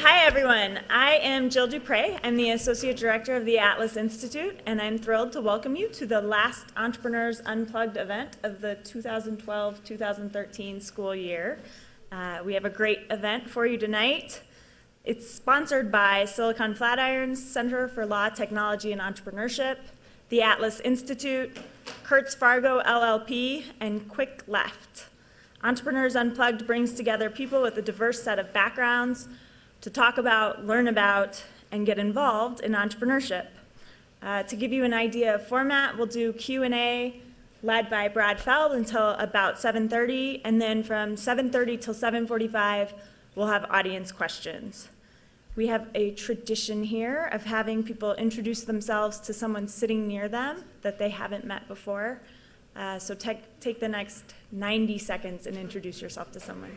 Hi, everyone. I am Jill Dupre. I'm the Associate Director of the Atlas Institute, and I'm thrilled to welcome you to the last Entrepreneurs Unplugged event of the 2012-2013 school year. We have a great event for you tonight. It's sponsored by Silicon Flatiron's Center for Law, Technology, and Entrepreneurship, the Atlas Institute, Kurtz Fargo LLP, and Quick Left. Entrepreneurs Unplugged brings together people with a diverse set of backgrounds to talk about, learn about, and get involved in entrepreneurship. To give you an idea of format, we'll do Q&A led by Brad Feld until about 7:30, and then from 7:30 till 7:45, we'll have audience questions. We have a tradition here of having people introduce themselves to someone sitting near them that they haven't met before. So take the next 90 seconds and introduce yourself to someone.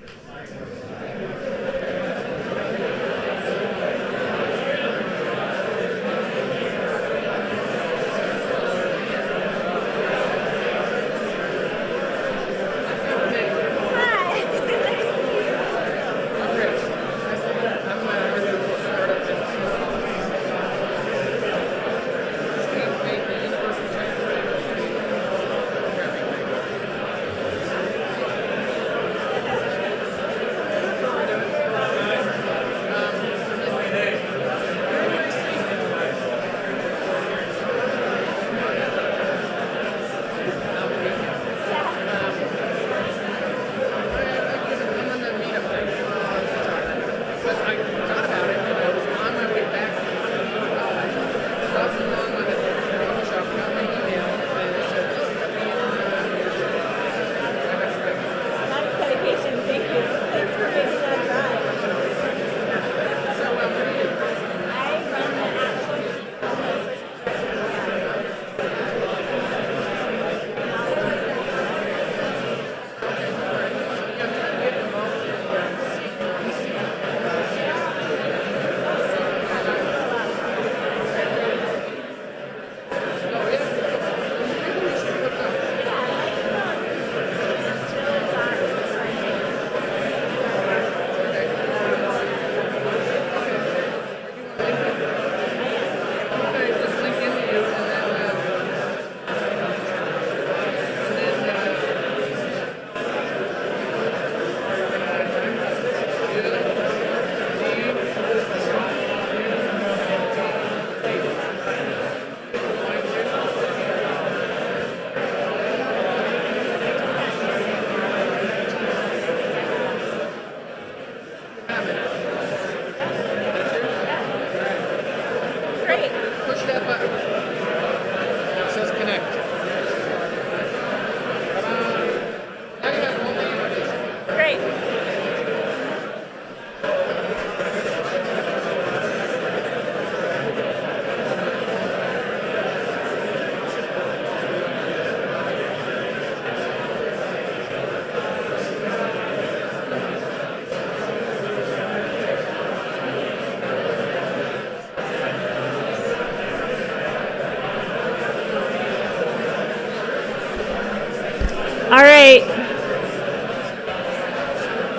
All right.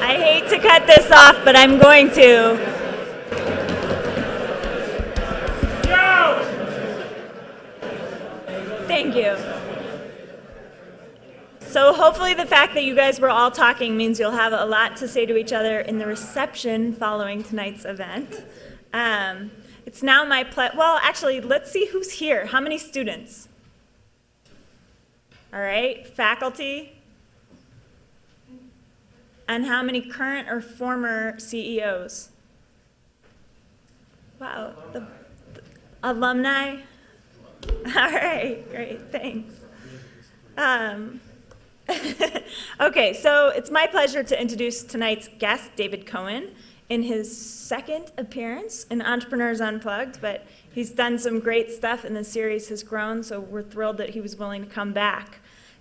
I hate to cut this off, but I'm going to. Thank you. So hopefully the fact that you guys were all talking means you'll have a lot to say to each other in the reception following tonight's event. It's now my pleasure. Well, actually, let's see who's here. How many students? All right, faculty? And how many current or former CEOs? Wow, the alumni? All right, great, thanks. Okay, so it's my pleasure to introduce tonight's guest, David Cohen, in his second appearance in Entrepreneurs Unplugged, but he's done some great stuff and the series has grown, so we're thrilled that he was willing to come back.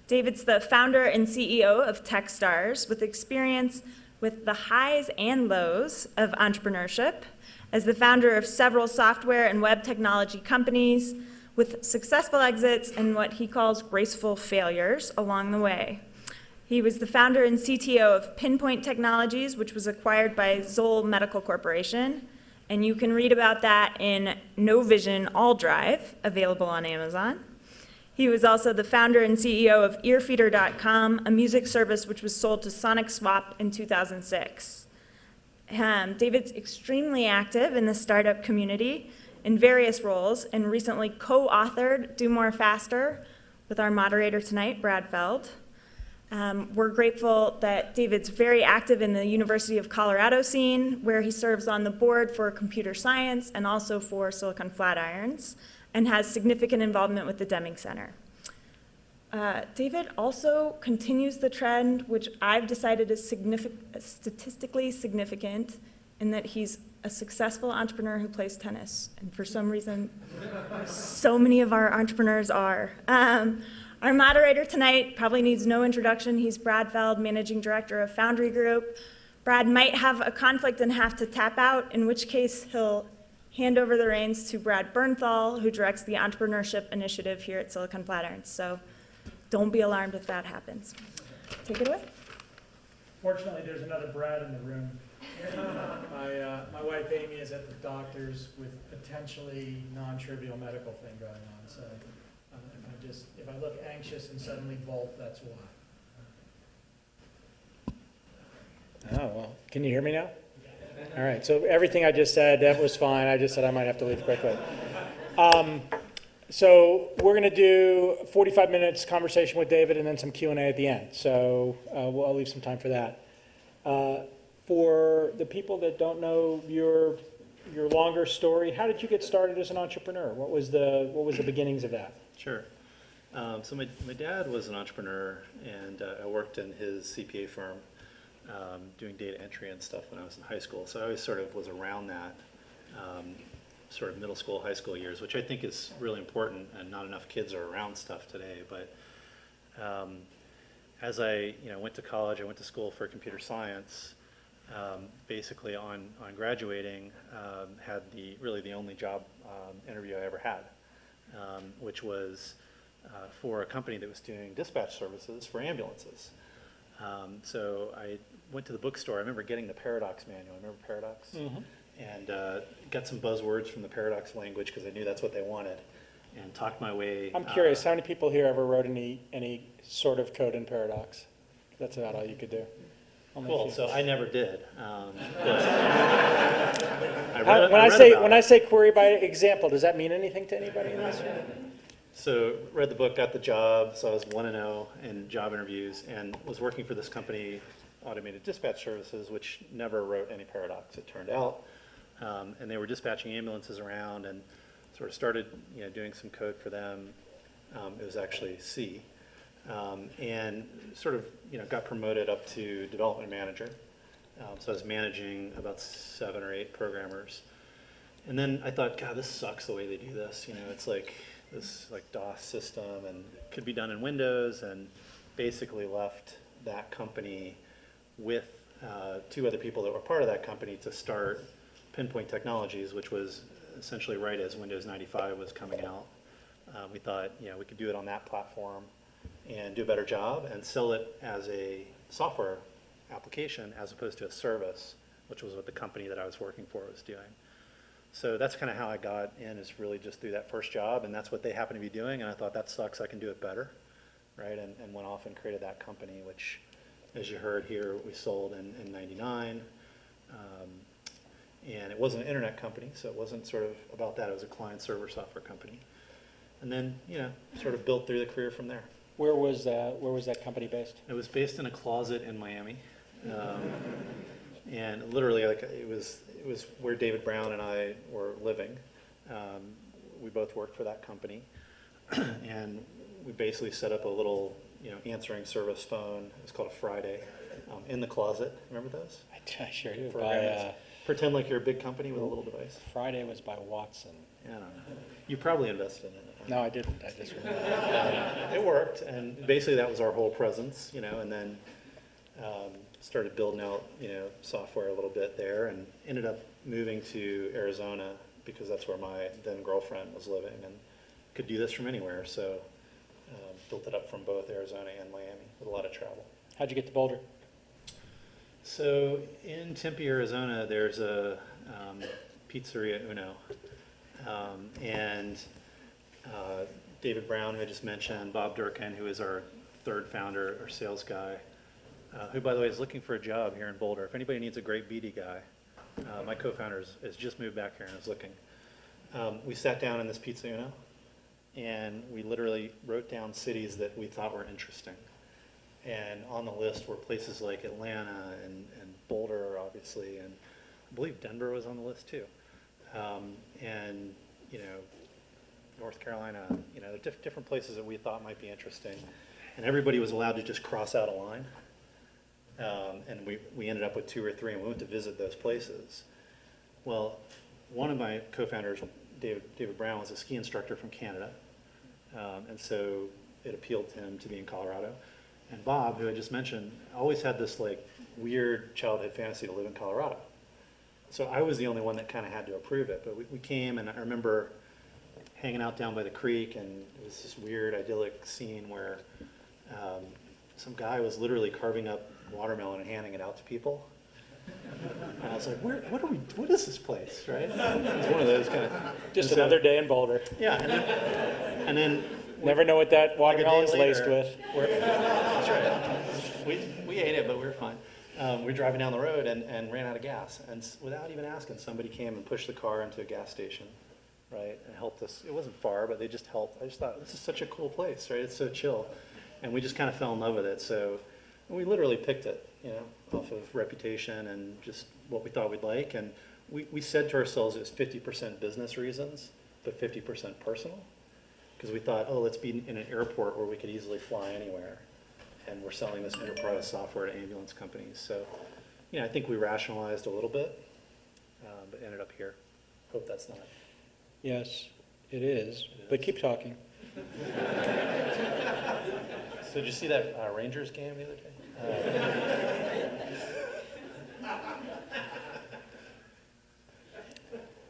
David's the founder and CEO of Techstars, with experience with the highs and lows of entrepreneurship, as the founder of several software and web technology companies, with successful exits and what he calls graceful failures along the way. He was the founder and CTO of Pinpoint Technologies, which was acquired by Zoll Medical Corporation, And you can read about that in No Vision All Drive, available on Amazon. He was also the founder and CEO of earfeeder.com, a music service which was sold to Sonic Swap in 2006. David's extremely active in the startup community in various roles and recently co-authored Do More Faster with our moderator tonight, Brad Feld. We're grateful that David's very active in the University of Colorado scene, where he serves on the board for computer science and also for Silicon Flatirons, and has significant involvement with the Deming Center. David also continues the trend, which I've decided is statistically significant, in that he's a successful entrepreneur who plays tennis. And for some reason, so many of our entrepreneurs are. Our moderator tonight probably needs no introduction. He's Brad Feld, Managing Director of Foundry Group. Brad might have a conflict and have to tap out, in which case he'll hand over the reins to Brad Bernthal, who directs the Entrepreneurship Initiative here at Silicon Flatirons. So don't be alarmed if that happens. Take it away. Fortunately, there's another Brad in the room. My wife Amy is at the doctor's with potentially non-trivial medical thing going on. So if I look anxious and suddenly bolt, that's why. Oh, well, can you hear me now? All right, so everything I just said, that was fine. I just said I might have to leave quickly. So we're going to do 45 minutes conversation with David and then some Q&A at the end. So I'll leave some time for that. For the people that don't know your longer story, how did you get started as an entrepreneur? What was the beginnings of that? Sure. So my dad was an entrepreneur, and I worked in his CPA firm doing data entry and stuff when I was in high school. So I always sort of was around that sort of middle school, high school years, which I think is really important, and not enough kids are around stuff today. But as I went to college, I went to school for computer science. Basically on graduating, had really the only job interview I ever had, which was for a company that was doing dispatch services for ambulances. So I went to the bookstore. I remember getting the Paradox manual. Remember Paradox? Mm-hmm. And got some buzzwords from the Paradox language because I knew that's what they wanted, and talked my way. I'm curious, how many people here ever wrote any sort of code in Paradox? That's about all you could do. Cool. So I never did. When I say query by example, does that mean anything to anybody in this room? So read the book, got the job. So I was 1-0 in job interviews, and was working for this company, Automated Dispatch Services, which never wrote any Paradox, it turned out. And they were dispatching ambulances around, and sort of started doing some code for them. It was actually C. And sort of got promoted up to development manager. So I was managing about 7 or 8 programmers. And then I thought, God, this sucks the way they do this. It's like this DOS system, and could be done in Windows, and basically left that company with 2 other people that were part of that company to start Pinpoint Technologies, which was essentially right as Windows 95 was coming out. We thought, we could do it on that platform and do a better job and sell it as a software application as opposed to a service, which was what the company that I was working for was doing. So that's kind of how I got in, is really just through that first job, and that's what they happen to be doing, and I thought, that sucks, I can do it better, right? And went off and created that company, which, as you heard here, we sold in 99. And it wasn't an internet company, so it wasn't sort of about that. It was a client-server software company. And then, sort of built through the career from there. Where was that company based? It was based in a closet in Miami. And literally, it was where David Brown and I were living. We both worked for that company. And we basically set up a little, answering service phone. It's called a Friday, in the closet. Remember those? I sure do. Pretend like you're a big company with a little device. Friday was by Watson. I don't know. You probably invested in it. No, I didn't. I just remember. It worked, and basically that was our whole presence, and then started building out, software a little bit there, and ended up moving to Arizona because that's where my then girlfriend was living, and could do this from anywhere. So built it up from both Arizona and Miami with a lot of travel. How'd you get to Boulder? So in Tempe, Arizona, there's a Pizzeria Uno. And David Brown, who I just mentioned, Bob Durkin, who is our third founder, our sales guy, who, by the way, is looking for a job here in Boulder. If anybody needs a great BD guy, my co-founder has just moved back here and is looking. We sat down in this Pizza Uno, and we literally wrote down cities that we thought were interesting. And on the list were places like Atlanta and Boulder, obviously, and I believe Denver was on the list too. And, you know, North Carolina, you know, different places that we thought might be interesting. And everybody was allowed to just cross out a line. And we ended up with 2 or 3, and we went to visit those places. Well, one of my co-founders, David Brown, was a ski instructor from Canada. And so it appealed to him to be in Colorado. And Bob, who I just mentioned, always had this like weird childhood fantasy to live in Colorado. So I was the only one that kind of had to approve it. But we came, and I remember hanging out down by the creek, and it was this weird idyllic scene where some guy was literally carving up watermelon and handing it out to people. And I was like, what is this place, right? It was one of those kind of... Just another day in Boulder. Yeah, and then Never know what that watermelon's laced with. That's right. We ate it, but we were fine. We were driving down the road and ran out of gas. And without even asking, somebody came and pushed the car into a gas station, right, and helped us. It wasn't far, but they just helped. I just thought, this is such a cool place, right? It's so chill. And we just kind of fell in love with it. So we literally picked it, you know, off of reputation and just what we thought we'd like. And we said to ourselves it was 50% business reasons, but 50% personal. Because we thought, oh, let's be in an airport where we could easily fly anywhere. And we're selling this enterprise software to ambulance companies. So, you know, I think we rationalized a little bit, but ended up here. Hope that's not. Yes, it is. But keep talking. So did you see that Rangers game the other day?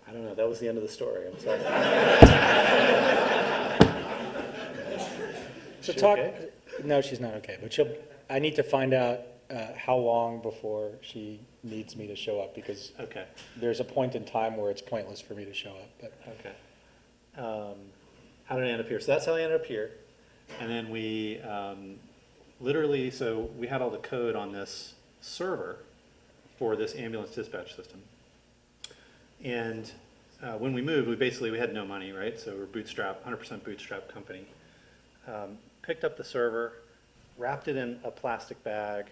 I don't know. That was the end of the story. I'm sorry. So She talk. okay? No, she's not okay. But I need to find out how long before she needs me to show up, because Okay. there's a point in time where it's pointless for me to show up. But Okay. How did I end up here? So that's how I ended up here. And then we literally, so we had all the code on this server for this ambulance dispatch system. And when we moved, we had no money, right? So we're bootstrap, 100% bootstrap company. Picked up the server, wrapped it in a plastic bag,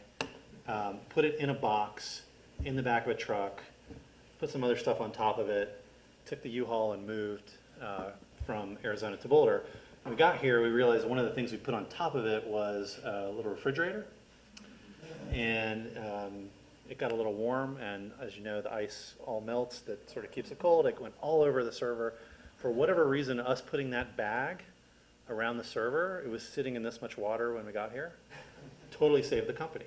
put it in a box in the back of a truck, put some other stuff on top of it, took the U-Haul and moved from Arizona to Boulder. When we got here, we realized one of the things we put on top of it was a little refrigerator. And it got a little warm, and as you know, the ice all melts. That sort of keeps it cold. It went all over the server. For whatever reason, us putting that bag around the server, it was sitting in this much water when we got here, totally saved the company.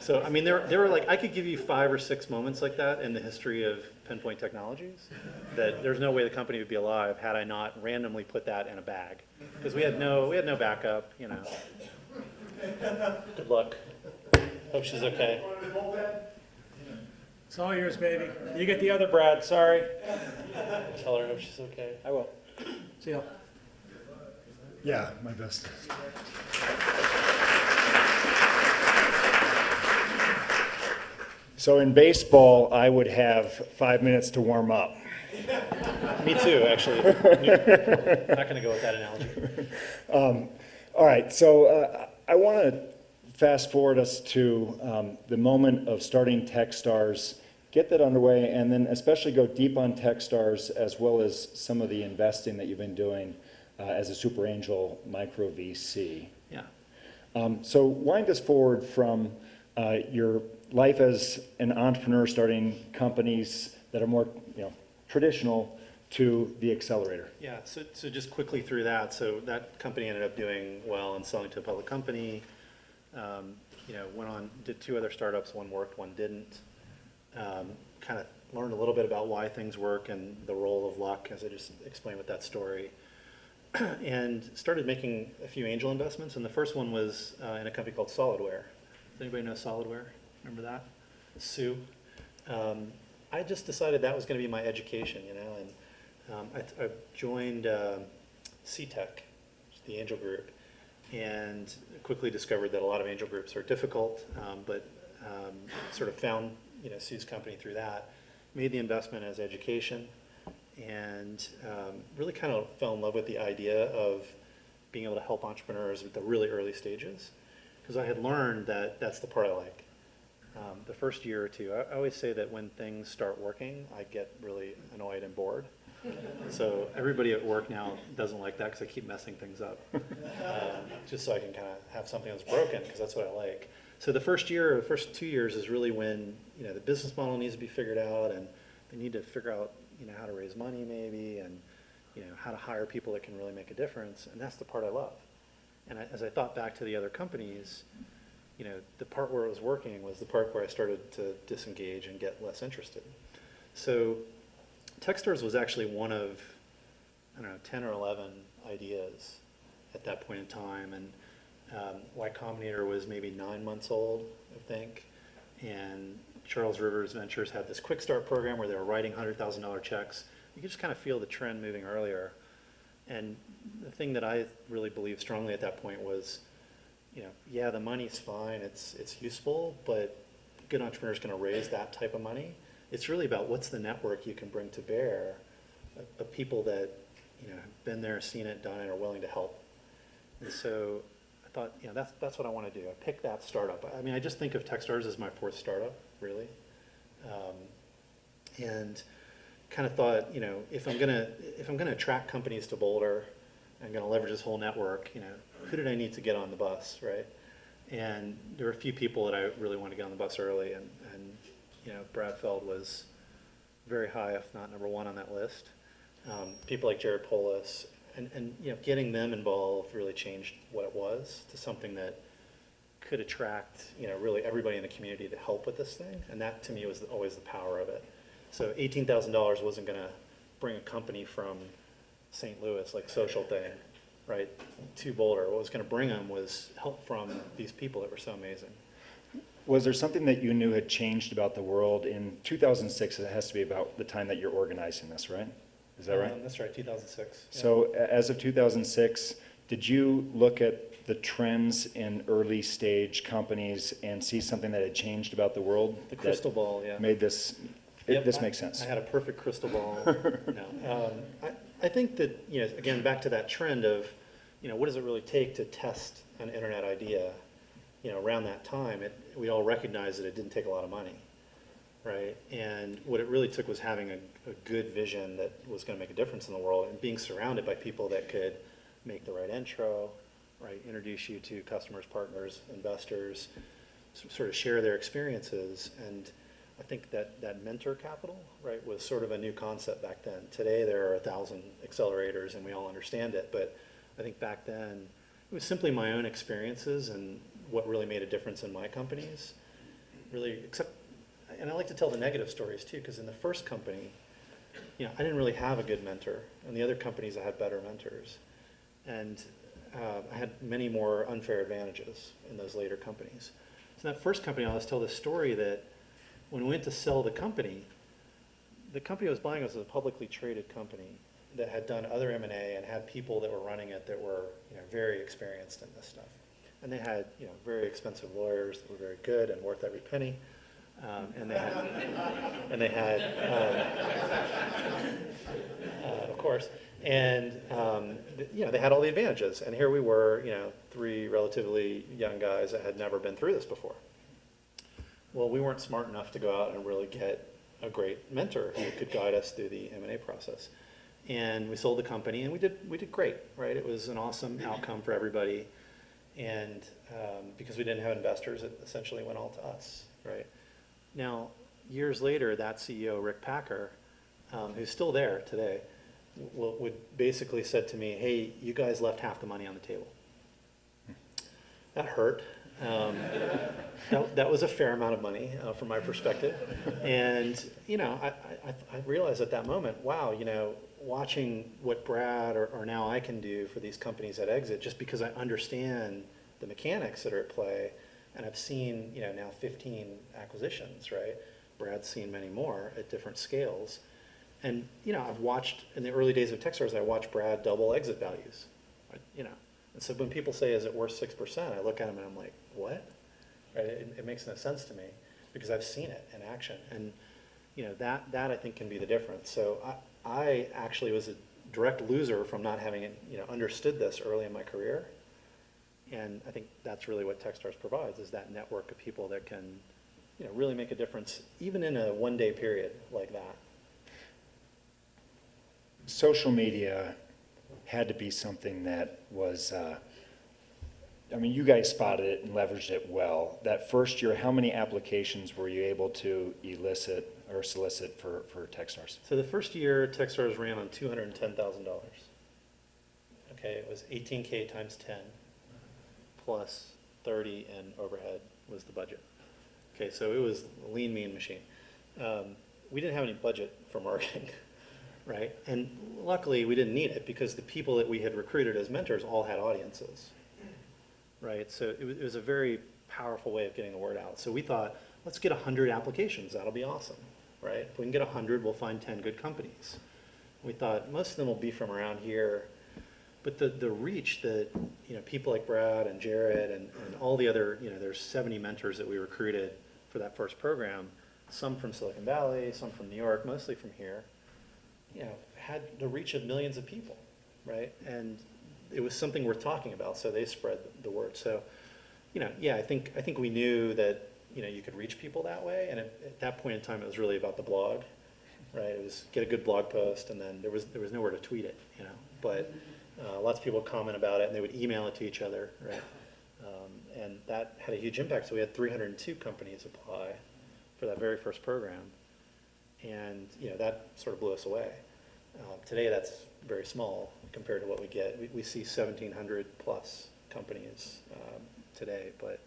So, I mean, there were like, I could give you 5 or 6 moments like that in the history of Pinpoint Technologies, that there's no way the company would be alive had I not randomly put that in a bag. Because we had no backup, you know. Good luck. Hope she's okay. It's all yours, baby. you get the other Brad. Sorry. Tell her I hope she's okay. I will. See ya. Yeah, my best. So in baseball, I would have 5 minutes to warm up. Me too, actually. Not going to go with that analogy. All right, so I want to fast forward us to the moment of starting Techstars, get that underway, and then especially go deep on Techstars as well as some of the investing that you've been doing as a super angel micro VC. Yeah. So wind us forward from your life as an entrepreneur starting companies that are more traditional to the accelerator. Yeah, so just quickly through that. So that company ended up doing well and selling to a public company. Went on, did 2 other startups. One worked, one didn't. Kind of learned a little bit about why things work and the role of luck, as I just explained with that story. And started making a few angel investments. And the first one was in a company called Solidware. Does anybody know Solidware? Remember that? Sue. I just decided that was going to be my education, you know, and I joined CTEC, the angel group, and quickly discovered that a lot of angel groups are difficult, but sort of found, you know, Sue's company through that, made the investment as education, and really kind of fell in love with the idea of being able to help entrepreneurs at the really early stages, because I had learned that that's the part I like. The first year or two, I always say that when things start working, I get really annoyed and bored. So everybody at work now doesn't like that because I keep messing things up, just so I can kind of have something that's broken, because that's what I like. So the first year, or the first 2 years, is really when, you know, the business model needs to be figured out, and they need to figure out, you know, how to raise money maybe, and, you know, how to hire people that can really make a difference, and that's the part I love. And as I thought back to the other companies, you know, the part where it was working was the part where I started to disengage and get less interested. So Techstars was actually one of, I don't know, 10 or 11 ideas at that point in time, and Y Combinator was maybe 9 months old, I think, and Charles Rivers Ventures had this quick start program where they were writing $100,000 checks. You could just kind of feel the trend moving earlier. And the thing that I really believed strongly at that point was, you know, yeah, the money's fine, it's useful, but good entrepreneurs going to raise that type of money. It's really about what's the network you can bring to bear of people that, you know, have been there, seen it, done it, are willing to help. And so I thought, you know, that's what I want to do. I picked that startup. I mean, I just think of Techstars as my fourth startup, really, and kind of thought, you know, if I'm gonna attract companies to Boulder, I'm gonna leverage this whole network. You know, who did I need to get on the bus, right? And there were a few people that I really wanted to get on the bus early, and you know, Brad Feld was very high, if not number one on that list. People like Jared Polis, and you know, getting them involved really changed what it was to something that could attract, you know, really everybody in the community to help with this thing, and that to me was always the power of it. So $18,000 wasn't going to bring a company from St. Louis, like Social Thing, right, to Boulder. What was going to bring them was help from these people that were so amazing. Was there something that you knew had changed about the world in 2006? It has to be about the time that you're organizing this, right? Is that right? That's right, 2006. Yeah. So as of 2006, did you look at the trends in early stage companies and see something that had changed about the world? The crystal ball, yeah. Made this, Yep, this makes sense. I had a perfect crystal ball. No, I think that, you know, again, back to that trend of, you know, what does it really take to test an internet idea? You know, around that time, we all recognized that it didn't take a lot of money, right? And what it really took was having a good vision that was going to make a difference in the world, and being surrounded by people that could make the right intro, right, introduce you to customers, partners, investors, sort of share their experiences. And I think that mentor capital, right, was sort of a new concept back then. Today there are 1,000 accelerators and we all understand it, but I think back then it was simply my own experiences and what really made a difference in my companies. Really, and I like to tell the negative stories too, because in the first company, you know, I didn't really have a good mentor. In the other companies I had better mentors. And I had many more unfair advantages in those later companies. So in that first company, I always tell this story that when we went to sell the company I was buying was a publicly traded company that had done other M&A and had people that were running it that were, you know, very experienced in this stuff. And they had, you know, very expensive lawyers that were very good and worth every penny. And they had, of course, and you know, they had all the advantages. And here we were, you know, three relatively young guys that had never been through this before. Well, we weren't smart enough to go out and really get a great mentor who could guide us through the M&A process. And we sold the company, and we did great, right? It was an awesome outcome for everybody. And because we didn't have investors, it essentially went all to us, right? Now, years later, that CEO, Rick Packer, who's still there today, would basically said to me, hey, you guys left half the money on the table. That hurt. That was a fair amount of money from my perspective. And, you know, I realized at that moment, wow, you know, watching what Brad or now I can do for these companies that exit, just because I understand the mechanics that are at play, and I've seen, you know, now 15 acquisitions, right? Brad's seen many more at different scales. And, I've watched, in the early days of Techstars, I watched Brad double exit values, And so when people say, is it worth 6%, I look at them and I'm like, what? Right? It makes no sense to me because I've seen it in action. And, that I think can be the difference. So I actually was a direct loser from not having, understood this early in my career. And I think that's really what Techstars provides, is that network of people that can, really make a difference, even in a one-day period like that. Social media had to be something that was, you guys spotted it and leveraged it well. That first year, how many applications were you able to elicit or solicit for Techstars? So the first year, Techstars ran on $210,000. Okay, it was 18K times 10, plus 30 in overhead was the budget. Okay, so it was a lean, mean machine. We didn't have any budget for marketing, right? And luckily, we didn't need it because the people that we had recruited as mentors all had audiences, right? So it was a very powerful way of getting the word out. So we thought, let's get 100 applications. That'll be awesome, right? If we can get 100, we'll find 10 good companies. We thought most of them will be from around here. But the reach that, people like Brad and Jared and all the other, there's 70 mentors that we recruited for that first program, some from Silicon Valley, some from New York, mostly from here, had the reach of millions of people, right? And it was something worth talking about, so they spread the word. So, I think we knew that, you could reach people that way, and at that point in time, it was really about the blog, right? It was get a good blog post, and then there was nowhere to tweet it, but lots of people would comment about it, and they would email it to each other, right? And that had a huge impact. So we had 302 companies apply for that very first program, and that sort of blew us away. Today, that's very small compared to what we get. We see 1,700 plus companies today, but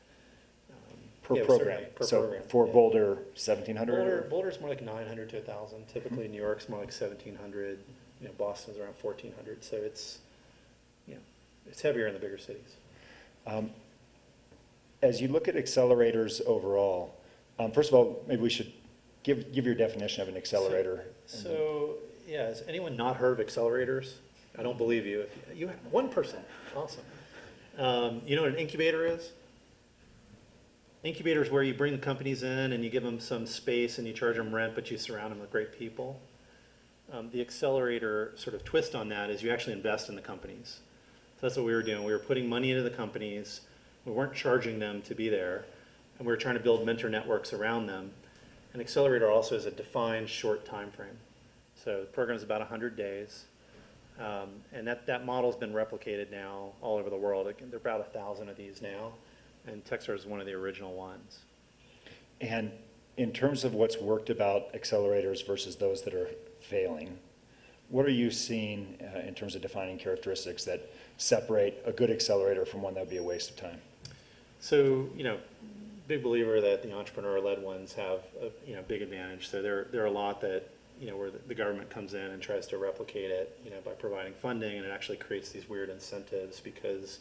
Per yeah, program. certainly per So program, for yeah. Boulder, 1,700? Boulder's more like 900 to 1,000. Typically, New York's more like 1,700. Boston's around 1,400. So it's heavier in the bigger cities. As you look at accelerators overall, first of all, maybe we should give your definition of an accelerator. So yeah, has anyone not heard of accelerators? I don't believe you. If you have one person, awesome. You know what an incubator is? Incubator is where you bring the companies in and you give them some space and you charge them rent, but you surround them with great people. The accelerator sort of twist on that is you actually invest in the companies. So that's what we were doing. We were putting money into the companies. We weren't charging them to be there, and we were trying to build mentor networks around them. An accelerator also is a defined short time frame. So the program is about 100 days, and that model's been replicated now all over the world. There are about 1,000 of these now, and Techstars is one of the original ones. And in terms of what's worked about accelerators versus those that are failing, what are you seeing in terms of defining characteristics that separate a good accelerator from one that would be a waste of time? So, big believer that the entrepreneur-led ones have a big advantage. So there are a lot that, where the government comes in and tries to replicate it, by providing funding, and it actually creates these weird incentives because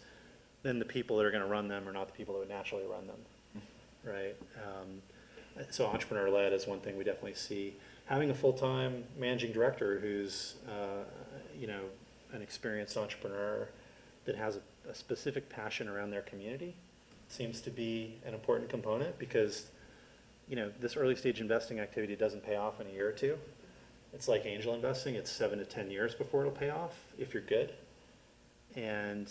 then the people that are going to run them are not the people that would naturally run them, right? So entrepreneur-led is one thing we definitely see. Having a full-time managing director who's, an experienced entrepreneur that has a specific passion around their community seems to be an important component because, this early stage investing activity doesn't pay off in a year or two. It's like angel investing. It's 7 to 10 years before it'll pay off if you're good. And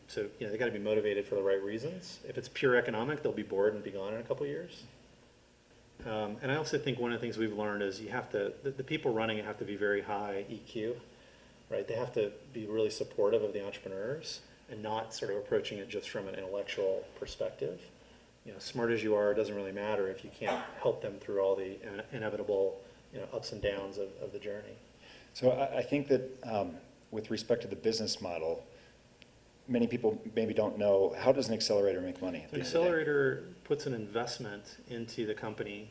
so, they got to be motivated for the right reasons. If it's pure economic, they'll be bored and be gone in a couple of years. And I also think one of the things we've learned is the people running it have to be very high EQ, right? They have to be really supportive of the entrepreneurs and not sort of approaching it just from an intellectual perspective. Smart as you are, it doesn't really matter if you can't help them through all the inevitable, ups and downs of the journey. So I think that with respect to the business model, many people maybe don't know, how does an accelerator make money? The accelerator puts an investment into the company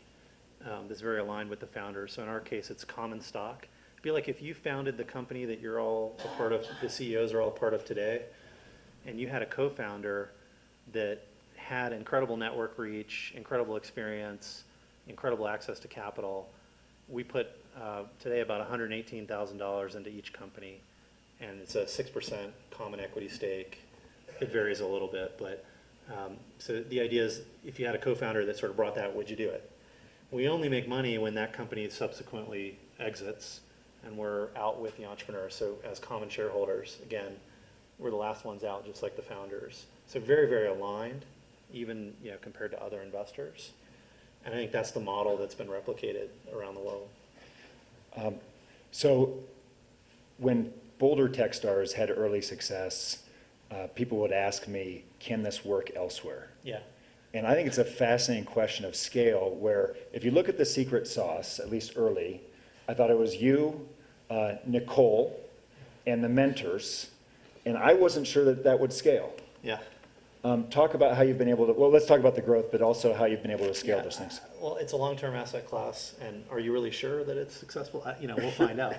that's very aligned with the founder. So in our case, it's common stock. It'd be like if you founded the company that you're all a part of, the CEOs are all a part of today, and you had a co-founder that had incredible network reach, incredible experience, incredible access to capital. We put today about $118,000 into each company, and it's a 6% common equity stake. It varies a little bit, but so the idea is if you had a co-founder that sort of brought that, would you do it? We only make money when that company subsequently exits and we're out with the entrepreneur. So as common shareholders, again, we're the last ones out, just like the founders. So very, very aligned, even compared to other investors. And I think that's the model that's been replicated around the world. So when Boulder Techstars had early success, people would ask me, can this work elsewhere? Yeah. And I think it's a fascinating question of scale, where if you look at the secret sauce, at least early, I thought it was you, Nicole, and the mentors, and I wasn't sure that that would scale. Yeah. Talk about how you've been able to, well, let's talk about the growth, but also how you've been able to scale those things. Well, it's a long-term asset class, and are you really sure that it's successful? We'll find out.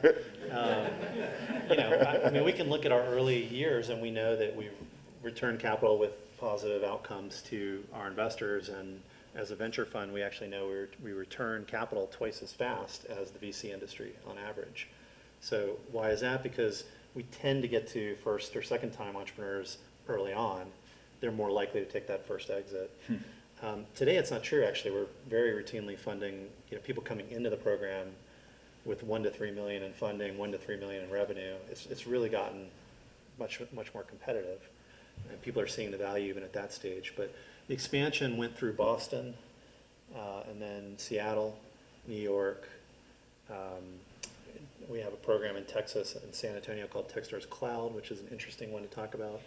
I mean, we can look at our early years, and we know that we've returned capital with positive outcomes to our investors, and as a venture fund, we actually know we return capital twice as fast as the VC industry on average. So why is that? Because we tend to get to first or second time entrepreneurs early on. They're more likely to take that first exit. Today, it's not true, actually. We're very routinely funding people coming into the program with 1 to 3 million in funding, 1 to 3 million in revenue. It's really gotten much more competitive, and people are seeing the value even at that stage. But the expansion went through Boston, and then Seattle, New York. We have a program in Texas and San Antonio called Techstars Cloud, which is an interesting one to talk about.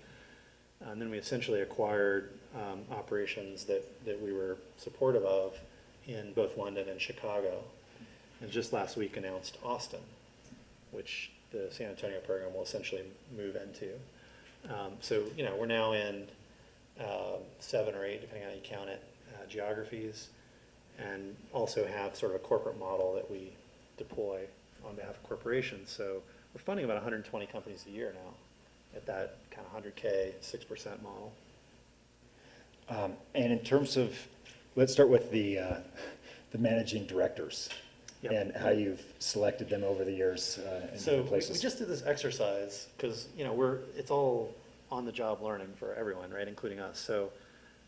And then we essentially acquired operations that we were supportive of in both London and Chicago. And just last week announced Austin, which the San Antonio program will essentially move into. So, we're now in 7 or 8, depending on how you count it, geographies, and also have sort of a corporate model that we deploy on behalf of corporations. So we're funding about 120 companies a year now at that kind of 100K, 6% model. And in terms of, let's start with the managing directors. Yep. And how you've selected them over the years in So places. we just did this exercise because it's all on the job learning for everyone, right, including us. So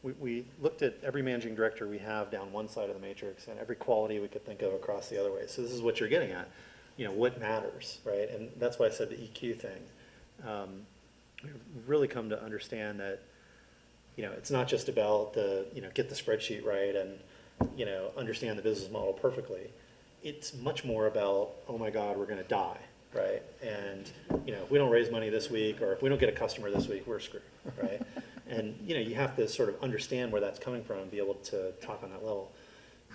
we looked at every managing director we have down one side of the matrix and every quality we could think of across the other way. So this is what you're getting at, what matters, right? And that's why I said the EQ thing. We've really come to understand that it's not just about the get the spreadsheet right and understand the business model perfectly. It's much more about, oh my God, we're going to die, right? And if we don't raise money this week, or if we don't get a customer this week, we're screwed, right? And you have to sort of understand where that's coming from and be able to talk on that level.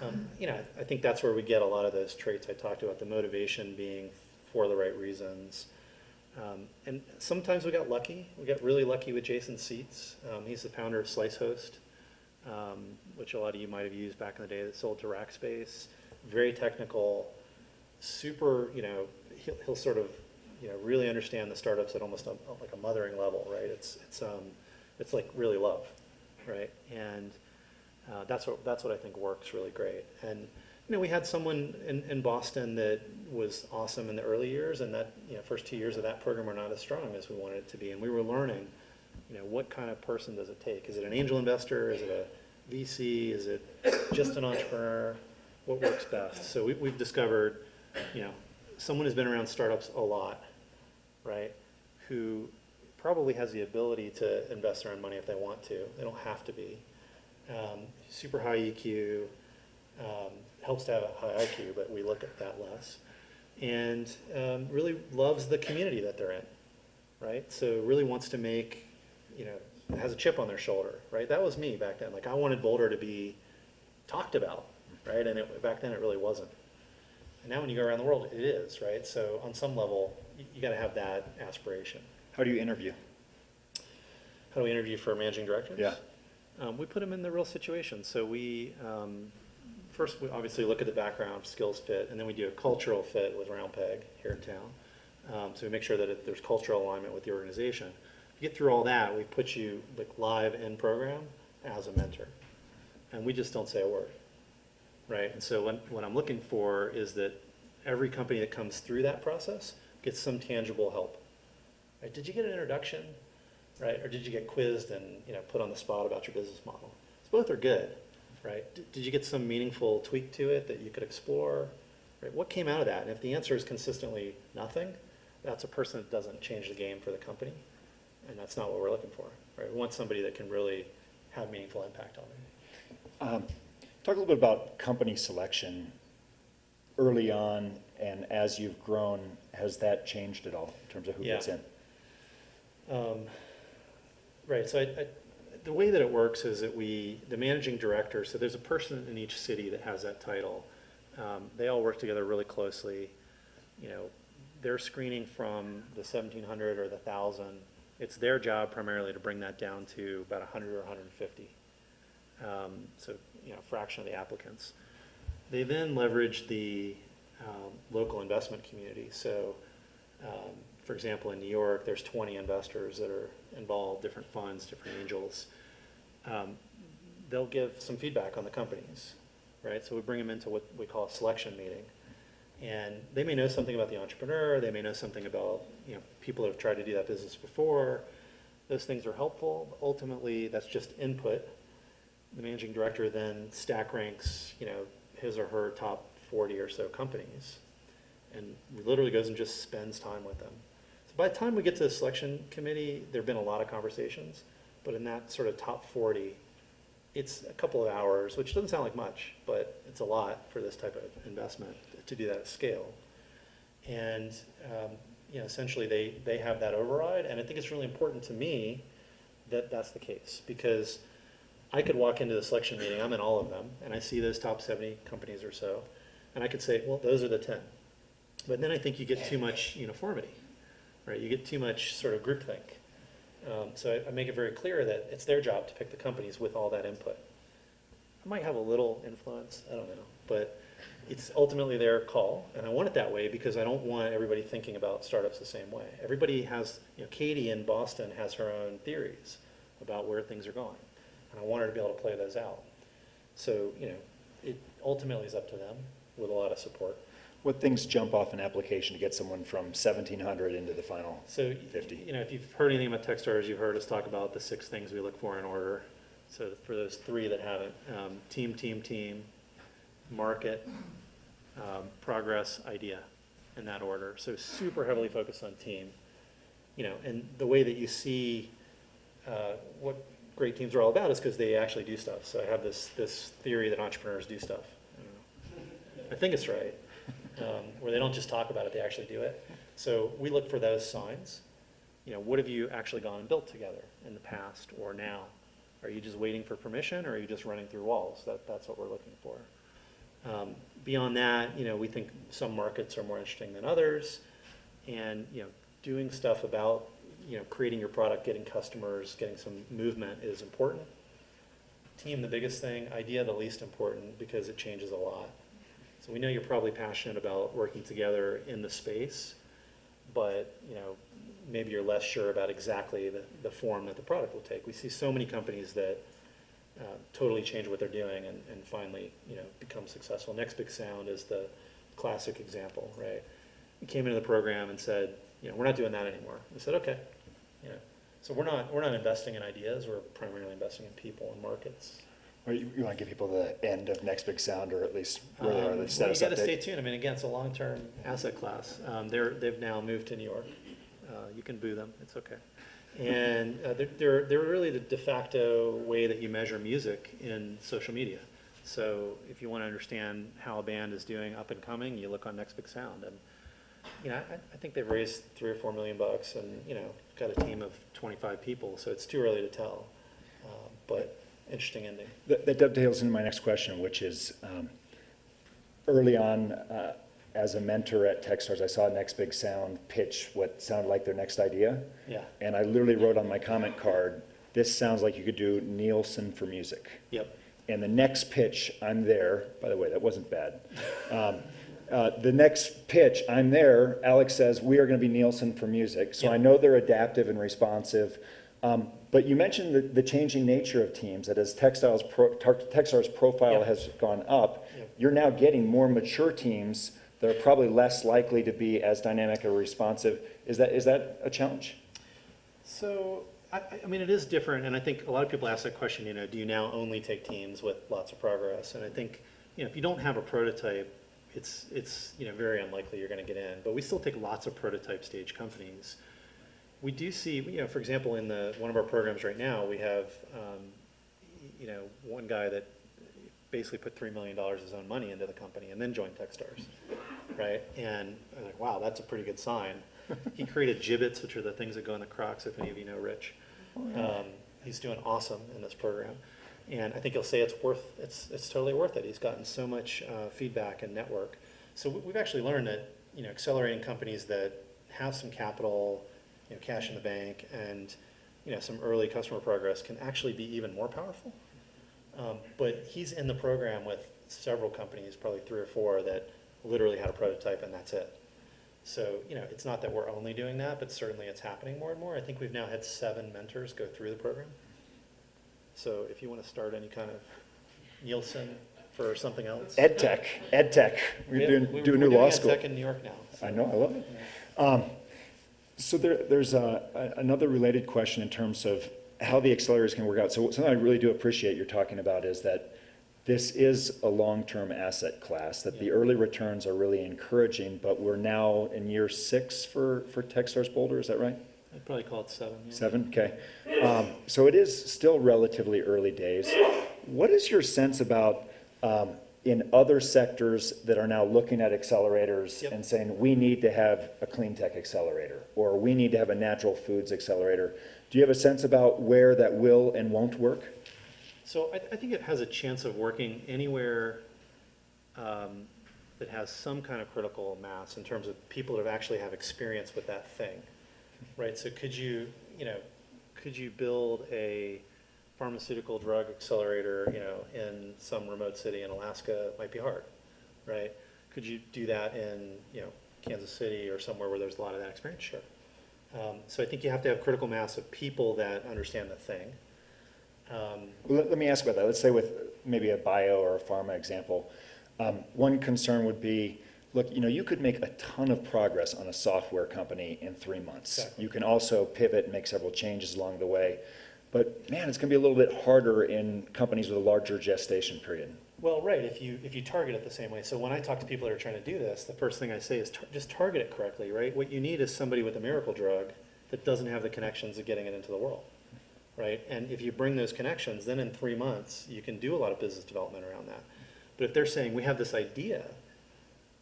I think that's where we get a lot of those traits I talked about, the motivation being for the right reasons. And sometimes we got lucky. We got really lucky with Jason Seitz. He's the founder of SliceHost, which a lot of you might have used back in the day, that sold to Rackspace. Very technical, super, he'll sort of, really understand the startups at almost like a mothering level, right? It's like really love, right? And that's what I think works really great. And we had someone in Boston that was awesome in the early years, and that first 2 years of that program were not as strong as we wanted it to be. And we were learning, what kind of person does it take? Is it an angel investor? Is it a VC? Is it just an entrepreneur? What works best? So we've discovered, someone who's been around startups a lot, right? Who probably has the ability to invest their own money if they want to. They don't have to be. Super high EQ. Helps to have a high IQ, but we look at that less. And really loves the community that they're in, right? So really wants to make, has a chip on their shoulder, right? That was me back then. Like, I wanted Boulder to be talked about, right? And back then it really wasn't. And now when you go around the world, it is, right? So on some level, you got to have that aspiration. How do you interview? How do we interview for managing directors? Yeah. We put them in the real situation. So we, first we obviously look at the background, skills fit, and then we do a cultural fit with Round Peg here in town. So we make sure that there's cultural alignment with the organization. If you get through all that, we put you live in program as a mentor. And we just don't say a word. right? And so what I'm looking for is that every company that comes through that process gets some tangible help. Right? Did you get an introduction, right? Or did you get quizzed and put on the spot about your business model? So both are good, right? Did you get some meaningful tweak to it that you could explore? Right? What came out of that? And if the answer is consistently nothing, that's a person that doesn't change the game for the company, and that's not what we're looking for, right? We want somebody that can really have meaningful impact on it. Talk a little bit about company selection early on, and as you've grown, has that changed at all in terms of who gets in? Right, so the way that it works is that the managing director, so there's a person in each city that has that title. They all work together really closely. They're screening from the 1,700 or the 1,000. It's their job primarily to bring that down to about 100 or 150. So, a fraction of the applicants. They then leverage the local investment community. So, for example, in New York, there's 20 investors that are involved, different funds, different angels. They'll give some feedback on the companies, right? So we bring them into what we call a selection meeting. And they may know something about the entrepreneur, they may know something about people that have tried to do that business before. Those things are helpful. But ultimately, that's just input. The managing director then stack ranks, his or her top 40 or so companies, and literally goes and just spends time with them. So by the time we get to the selection committee, there have been a lot of conversations, but in that sort of top 40, it's a couple of hours, which doesn't sound like much, but it's a lot for this type of investment to do that at scale. And essentially they have that override, and I think it's really important to me that that's the case, because I could walk into the selection meeting, I'm in all of them, and I see those top 70 companies or so, and I could say, well, those are the 10. But then I think you get too much uniformity, right? You get too much sort of groupthink. So I make it very clear that it's their job to pick the companies with all that input. I might have a little influence, I don't know, but it's ultimately their call, and I want it that way because I don't want everybody thinking about startups the same way. Everybody has, Katie in Boston has her own theories about where things are going, and I want her to be able to play those out. So, it ultimately is up to them with a lot of support. What things jump off an application to get someone from 1,700 into the final 50? If you've heard anything about Techstars, you've heard us talk about the 6 things we look for in order. So for those 3 that haven't, team, market, progress, idea, in that order. So super heavily focused on team. And the way that you see what great teams are all about is because they actually do stuff. So I have this theory that entrepreneurs do stuff. I think it's right. Where they don't just talk about it, they actually do it. So we look for those signs. What have you actually gone and built together in the past or now? Are you just waiting for permission, or are you just running through walls? That's what we're looking for. Beyond that, we think some markets are more interesting than others, and doing stuff about creating your product, getting customers, getting some movement is important. Team, the biggest thing. Idea, the least important, because it changes a lot. So we know you're probably passionate about working together in the space, but maybe you're less sure about exactly the form that the product will take. We see so many companies that totally change what they're doing and finally become successful. Next Big Sound is the classic example, right? We came into the program and said, we're not doing that anymore. We said, okay. So we're not investing in ideas. We're primarily investing in people and markets. Or you want to give people the end of Next Big Sound, or at least where they are, the Well, status you got to update? stay tuned. I mean, again, it's a long-term asset class. They've now moved to New York. You can boo them. It's okay. And they're really the de facto way that you measure music in social media. So if you want to understand how a band is doing up and coming, you look on Next Big Sound. And I think they've raised $3 or $4 million, and got a team of 25 people. So it's too early to tell. But interesting ending. That dovetails into my next question, which is early on, as a mentor at Techstars, I saw Next Big Sound pitch what sounded like their next idea. Yeah. And I literally wrote on my comment card, this sounds like you could do Nielsen for music. Yep. And the next pitch, I'm there. By the way, that wasn't bad. The next pitch, I'm there. Alex says, we are going to be Nielsen for music. So Yep. I know they're adaptive and responsive. But you mentioned the changing nature of teams, that as Techstar's profile Yeah. has gone up, Yeah. you're now getting more mature teams that are probably less likely to be as dynamic or responsive. Is that a challenge? So, I mean, it is different, and I think a lot of people ask that question, do you now only take teams with lots of progress? And I think, if you don't have a prototype, it's very unlikely you're going to get in. But we still take lots of prototype stage companies. We do see, for example, in one of our programs right now, we have, one guy that basically put $3 million of his own money into the company and then joined Techstars, right? And I was like, wow, that's a pretty good sign. He created gibbets, which are the things that go in the Crocs, if any of you know Rich. He's doing awesome in this program. And I think he'll say it's totally worth it. He's gotten so much feedback and network. So we've actually learned that, accelerating companies that have some capital, cash in the bank, and, some early customer progress can actually be even more powerful. But he's in the program with several companies, probably 3 or 4, that literally had a prototype and that's it. So, it's not that we're only doing that, but certainly it's happening more and more. I think we've now had 7 mentors go through the program. So if you want to start any kind of Nielsen for something else. EdTech. We're doing new law school. EdTech in New York now. So. I know, I love it. So there's another related question in terms of how the accelerators can work out. So something I really do appreciate you're talking about is that this is a long-term asset class, that the early returns are really encouraging, but we're now in year 6 for Techstars Boulder, is that right? I'd probably call it 7. Yeah. 7, okay. So it is still relatively early days. What is your sense about in other sectors that are now looking at accelerators Yep. and saying, we need to have a clean tech accelerator, or we need to have a natural foods accelerator? Do you have a sense about where that will and won't work? So I think it has a chance of working anywhere that has some kind of critical mass in terms of people that actually have experience with that thing, right? So could you build a pharmaceutical drug accelerator, in some remote city in Alaska? It might be hard, right? Could you do that in, Kansas City or somewhere where there's a lot of that experience? Sure. So I think you have to have critical mass of people that understand the thing. Let me ask about that. Let's say with maybe a bio or a pharma example. One concern would be, look, you could make a ton of progress on a software company in 3 months. Exactly. You can also pivot and make several changes along the way. But man, it's going to be a little bit harder in companies with a larger gestation period. Well, right, if you target it the same way. So when I talk to people that are trying to do this, the first thing I say is just target it correctly, right? What you need is somebody with a miracle drug that doesn't have the connections of getting it into the world, right? And if you bring those connections, then in 3 months, you can do a lot of business development around that. But if they're saying, we have this idea,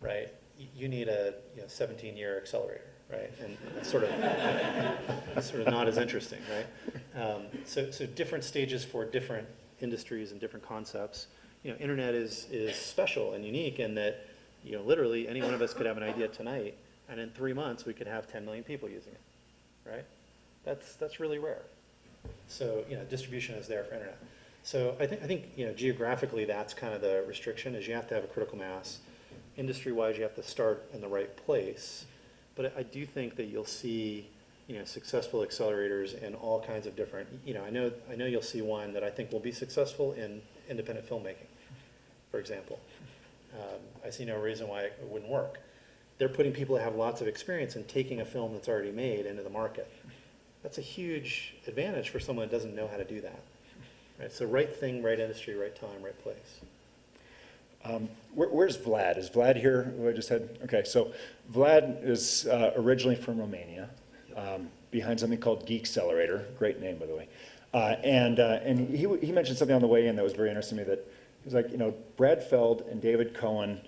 right, you need a 17-year accelerator, right? And it's sort of not as interesting, right? So different stages for different industries and different concepts. Internet is special and unique in that, literally any one of us could have an idea tonight, and in 3 months we could have 10 million people using it, right? That's really rare. So distribution is there for internet. So I think geographically that's kind of the restriction, is you have to have a critical mass. Industry-wise, you have to start in the right place. But I do think that you'll see successful accelerators in all kinds of different. I know you'll see one that I think will be successful in independent filmmaking, for example. I see no reason why it wouldn't work. They're putting people that have lots of experience and taking a film that's already made into the market. That's a huge advantage for someone that doesn't know how to do that. Right? So right thing, right industry, right time, right place. Where's Vlad? Is Vlad here, who I just had? Okay, so Vlad is originally from Romania, behind something called Geek Accelerator. Great name, by the way. And he mentioned something on the way in that was very interesting to me, that he was like, Brad Feld and David Cohen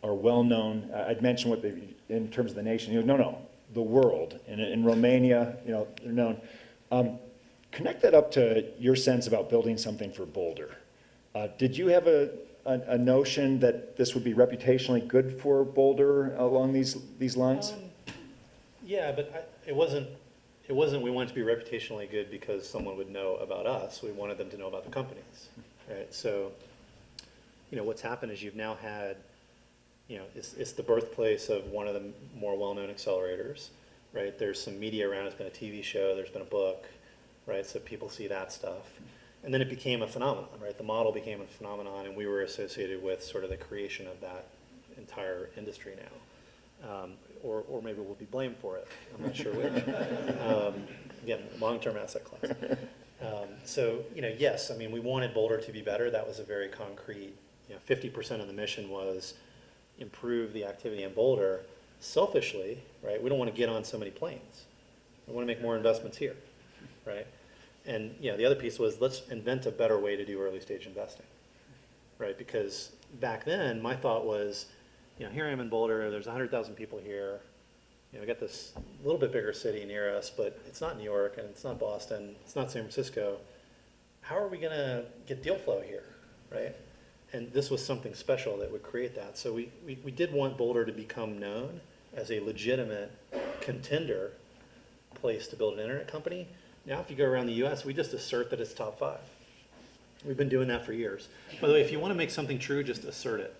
are well known. I'd mentioned in terms of the nation. He goes, no, the world. In Romania, they're known. Connect that up to your sense about building something for Boulder. Did you have a notion that this would be reputationally good for Boulder along these lines? Yeah, but it wasn't. We wanted to be reputationally good because someone would know about us. We wanted them to know about the companies, right? So, what's happened is you've now had, it's the birthplace of one of the more well-known accelerators, right? There's some media around. It's been a TV show. There's been a book. right? So people see that stuff. And then it became a phenomenon, right? The model became a phenomenon, and we were associated with sort of the creation of that entire industry now. Or maybe we'll be blamed for it. I'm not sure which. Again, long-term asset class. So, yes, I mean, we wanted Boulder to be better. That was a very concrete, 50% of the mission was improve the activity in Boulder. Selfishly, right, we don't want to get on so many planes. We want to make more investments here, right? And, the other piece was let's invent a better way to do early stage investing, right? Because back then, my thought was, here I am in Boulder, there's 100,000 people here. We got this little bit bigger city near us, but it's not New York, and it's not Boston, it's not San Francisco. How are we going to get deal flow here, right? And this was something special that would create that. So we did want Boulder to become known as a legitimate contender place to build an internet company. Now, if you go around the US, we just assert that it's top 5. We've been doing that for years. By the way, if you want to make something true, just assert it.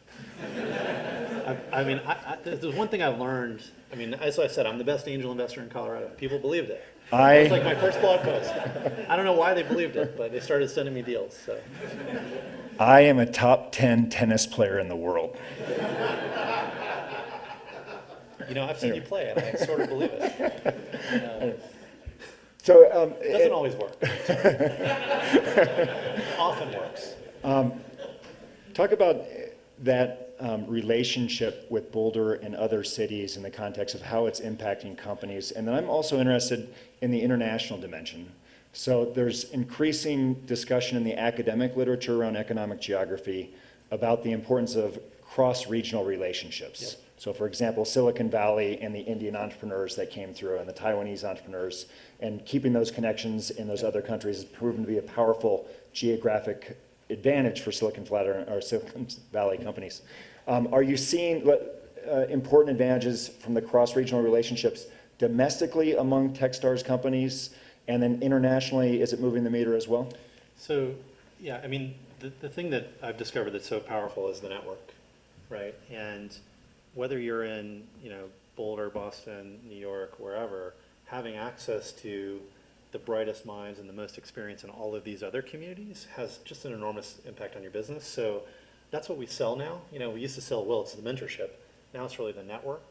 There's one thing I've learned. As I said, I'm the best angel investor in Colorado. People believed it. It's like my first blog post. I don't know why they believed it, but they started sending me deals. So. I am a top 10 tennis player in the world. I've seen you play, and I sort of believe it. So it doesn't always work. Often works. Talk about that relationship with Boulder and other cities in the context of how it's impacting companies. And then I'm also interested in the international dimension. So there's increasing discussion in the academic literature around economic geography about the importance of cross-regional relationships. Yep. So for example, Silicon Valley and the Indian entrepreneurs that came through and the Taiwanese entrepreneurs, and keeping those connections in those other countries has proven to be a powerful geographic advantage for Silicon Valley companies. Are you seeing important advantages from the cross-regional relationships domestically among Techstars companies, and then internationally, is it moving the meter as well? So, yeah, the thing that I've discovered that's so powerful is the network, right? And whether you're in, Boulder, Boston, New York, wherever, having access to the brightest minds and the most experience in all of these other communities has just an enormous impact on your business. So that's what we sell now. We used to sell, it's the mentorship. Now it's really the network,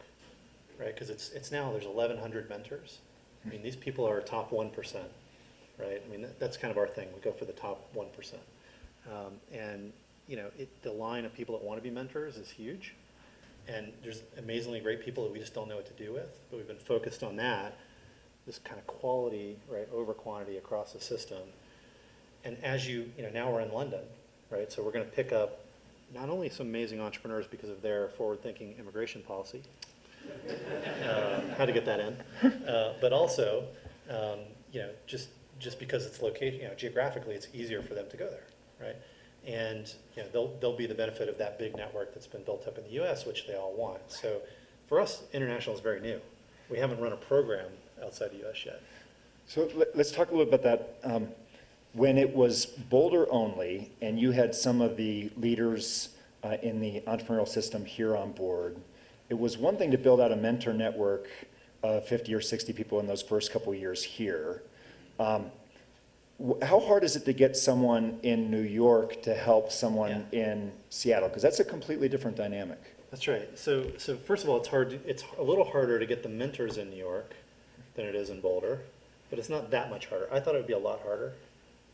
right? Because it's now there's 1,100 mentors. These people are top 1%, right? That's kind of our thing. We go for the top 1%. The line of people that want to be mentors is huge. And there's amazingly great people that we just don't know what to do with. But we've been focused on that, this kind of quality, right, over quantity across the system. And as now we're in London, right? So we're going to pick up not only some amazing entrepreneurs because of their forward-thinking immigration policy, how to get that in, but also, just because it's location, geographically, it's easier for them to go there, right? And they'll be the benefit of that big network that's been built up in the U.S., which they all want. So for us, international is very new. We haven't run a program outside the U.S. yet. So let's talk a little about that. When it was Boulder only, and you had some of the leaders in the entrepreneurial system here on board, it was one thing to build out a mentor network of 50 or 60 people in those first couple of years here. How hard is it to get someone in New York to help someone in Seattle? Because that's a completely different dynamic. That's right. So first of all, it's a little harder to get the mentors in New York than it is in Boulder, but it's not that much harder. I thought it would be a lot harder.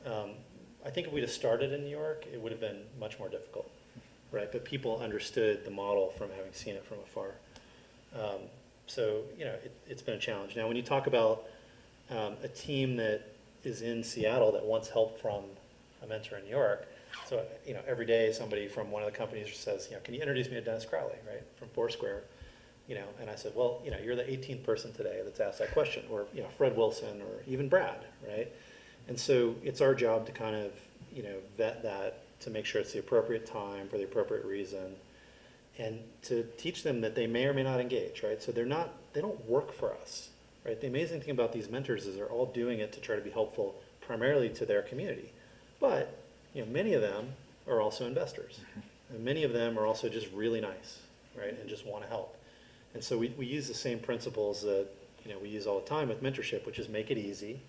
I think if we'd have started in New York, it would have been much more difficult, right? But people understood the model from having seen it from afar. It's been a challenge. Now, when you talk about a team that is in Seattle that wants help from a mentor in New York, so every day somebody from one of the companies says, can you introduce me to Dennis Crowley, right, from Foursquare? And I said, well, you're the 18th person today that's asked that question, or Fred Wilson, or even Brad, right? And so it's our job to kind of vet that to make sure it's the appropriate time for the appropriate reason, and to teach them that they may or may not engage, right? So they don't work for us, right? The amazing thing about these mentors is they're all doing it to try to be helpful primarily to their community, but many of them are also investors, and many of them are also just really nice, right, and just want to help. And so we use the same principles that we use all the time with mentorship, which is make it easy,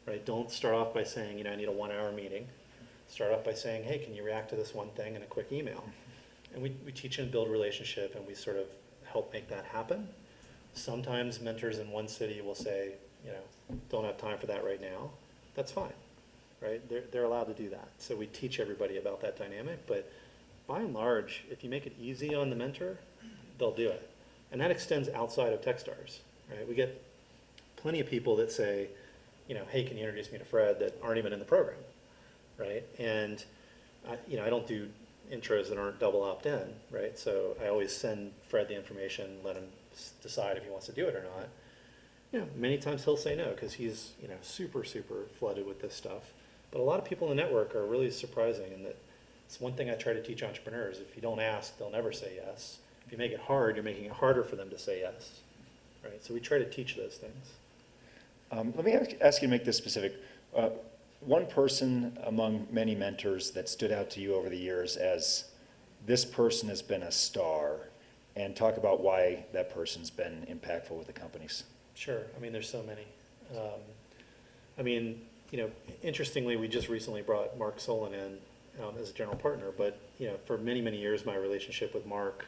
right? Don't start off by saying, I need a 1-hour meeting. Start off by saying, hey, can you react to this one thing in a quick email? And we teach and build relationship, and we sort of help make that happen. Sometimes mentors in one city will say, don't have time for that right now. That's fine, right? They're allowed to do that. So we teach everybody about that dynamic, but by and large, if you make it easy on the mentor, they'll do it. And that extends outside of Techstars, right? We get plenty of people that say, hey, can you introduce me to Fred, that aren't even in the program, right? And I don't do intros that aren't double opt-in, right? So I always send Fred the information, let him decide if he wants to do it or not. Many times he'll say no because he's super, super flooded with this stuff. But a lot of people in the network are really surprising in that it's one thing I try to teach entrepreneurs. If you don't ask, they'll never say yes. If you make it hard, you're making it harder for them to say yes, right? So we try to teach those things. Let me ask you to make this specific. One person among many mentors that stood out to you over the years as this person has been a star, and talk about why that person's been impactful with the companies. Sure. There's so many. Interestingly, we just recently brought Mark Solon in as a general partner, but for many, many years, my relationship with Mark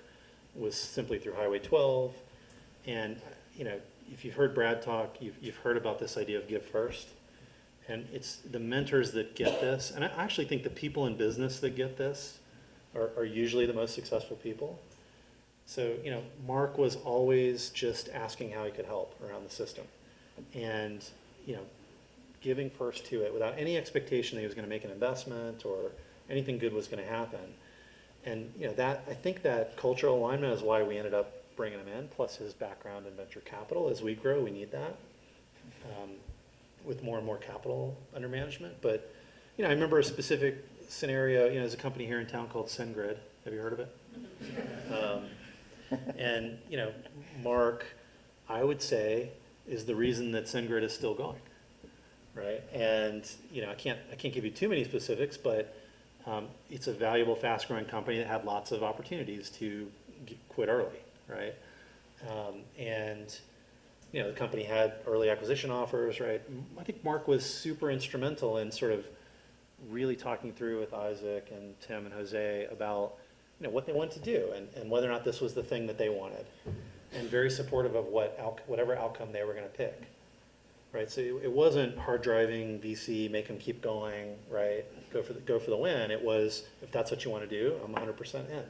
was simply through Highway 12. And if you've heard Brad talk, you've heard about this idea of give first. And it's the mentors that get this. And I actually think the people in business that get this are usually the most successful people. So, Mark was always just asking how he could help around the system. And, giving first to it without any expectation that he was going to make an investment or anything good was going to happen. And, I think that cultural alignment is why we ended up bringing him in, plus his background in venture capital. As we grow, we need that with more and more capital under management. But, I remember a specific scenario, there's a company here in town called SendGrid. Have you heard of it? And, Mark, I would say, is the reason that SendGrid is still going, right? And, I can't give you too many specifics, but it's a valuable, fast-growing company that had lots of opportunities to quit early, right? And, the company had early acquisition offers, right? I think Mark was super instrumental in sort of really talking through with Isaac and Tim and Jose about what they wanted to do and whether or not this was the thing that they wanted, and very supportive of whatever outcome they were going to pick, right? So it wasn't hard driving VC, make them keep going, right? Go for the win. It was, if that's what you want to do, I'm 100% in, right?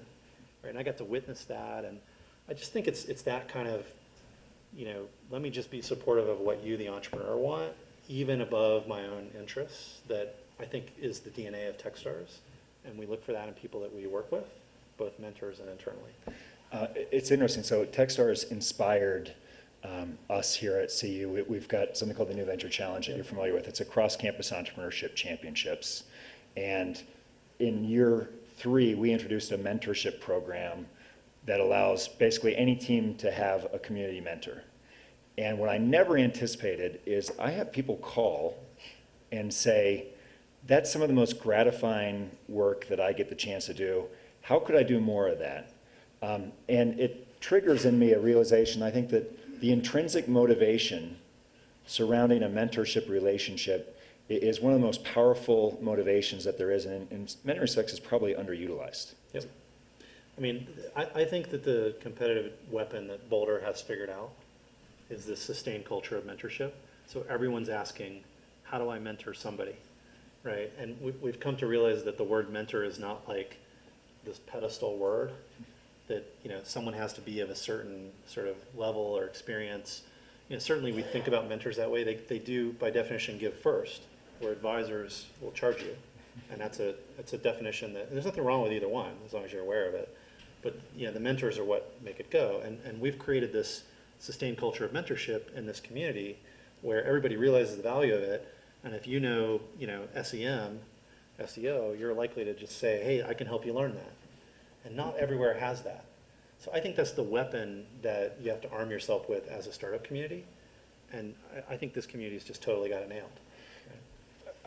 And I got to witness that, and I just think it's that kind of, let me just be supportive of what you, the entrepreneur, want, even above my own interests, that I think is the DNA of Techstars, and we look for that in people that we work with, both mentors and internally. It's interesting. So Techstars inspired us here at CU. We've got something called the New Venture Challenge that you're familiar with. It's a cross-campus entrepreneurship championships. And in year 3, we introduced a mentorship program that allows basically any team to have a community mentor. And what I never anticipated is I have people call and say, that's some of the most gratifying work that I get the chance to do. How could I do more of that? And it triggers in me a realization, I think, that the intrinsic motivation surrounding a mentorship relationship is one of the most powerful motivations that there is, and in many respects is probably underutilized. Yep. I think that the competitive weapon that Boulder has figured out is this sustained culture of mentorship. So everyone's asking, how do I mentor somebody, right? And we've come to realize that the word mentor is not like this pedestal word, that someone has to be of a certain sort of level or experience. Certainly we think about mentors that way. They do, by definition, give first, where advisors will charge you. And that's a definition that, and there's nothing wrong with either one, as long as you're aware of it. But the mentors are what make it go. And we've created this sustained culture of mentorship in this community where everybody realizes the value of it. And if SEM, SEO, you're likely to just say, hey, I can help you learn that. And not everywhere has that. So I think that's the weapon that you have to arm yourself with as a startup community. And I think this community has just totally got it nailed.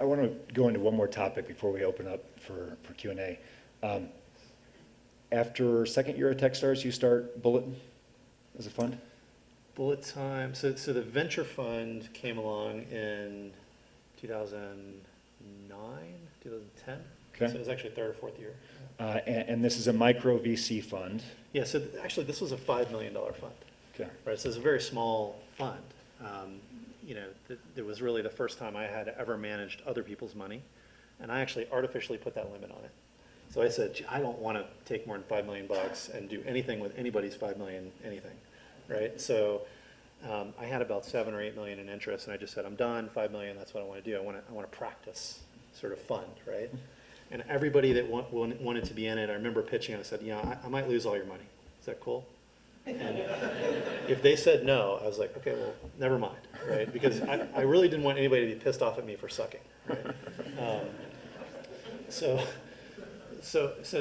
I want to go into one more topic before we open up for Q&A. After second year at Techstars, you start Bullet as a fund? Bullet time. So the venture fund came along in 2009, 2010. Okay. So it was actually third or fourth year. And this is a micro VC fund. Yeah, so actually this was a $5 million fund, Okay. right? So it's a very small fund. You know, it was really the first time I had ever managed other people's money, and I actually artificially put that limit on it. So I said, "Gee, I don't want to take more than $5 million and do anything with anybody's $5 million, anything, right? So I had about 7 or 8 million in interest, and I just said, I'm done, 5 million, that's what I want to do. I want to practice sort of fund, right? And everybody that wanted to be in it, I remember pitching, and I said, yeah, I might lose all your money. Is that cool? And if they said no, I was like, okay, well, never mind, right? Because I really didn't want anybody to be pissed off at me for sucking, right? So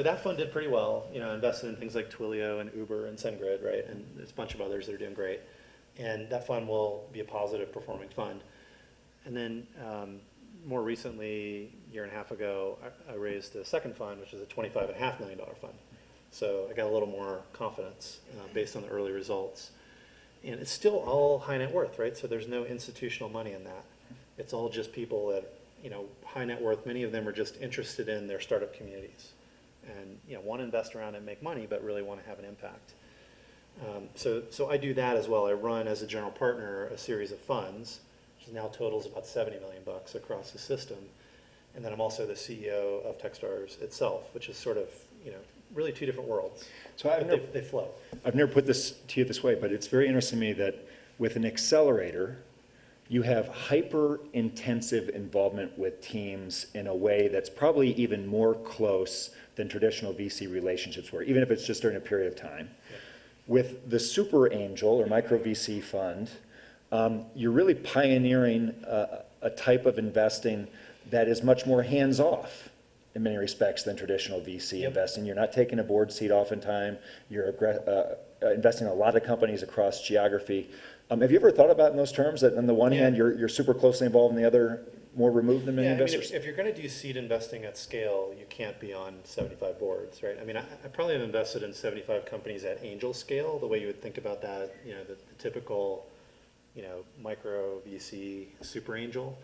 that fund did pretty well. You know, invested in things like Twilio and Uber and SendGrid, right? And there's a bunch of others that are doing great. And that fund will be a positive performing fund. And then more recently, a year and a half ago, I raised a second fund, which is a $25.5 million fund. So I got a little more confidence based on the early results. And it's still all high net worth, right? So there's no institutional money in that. It's all just people that, you know, high net worth. Many of them are just interested in their startup communities and, you know, want to invest around and make money, but really want to have an impact. So I do that as well. I run as a general partner a series of funds, which now totals about 70 million bucks across the system. And then I'm also the CEO of Techstars itself, which is sort of, you know, really two different worlds. So But they flow. I've never put this to you this way, but it's very interesting to me that with an accelerator, you have hyper-intensive involvement with teams in a way that's probably even more close than traditional VC relationships were, even if it's just during a period of time. Yeah. With the super angel or micro VC fund, you're really pioneering a type of investing that is much more hands-off in many respects than traditional VC Yep. investing. You're not taking a board seat oftentimes. You're investing in a lot of companies across geography. Have you ever thought about in those terms that on the one hand you're super closely involved, and the other more removed than many Yeah, I mean, investors? if you're going to do seed investing at scale, you can't be on 75 boards, right? I mean, I probably have invested in 75 companies at angel scale, the way you would think about that, you know, the typical, you know, micro VC super angel.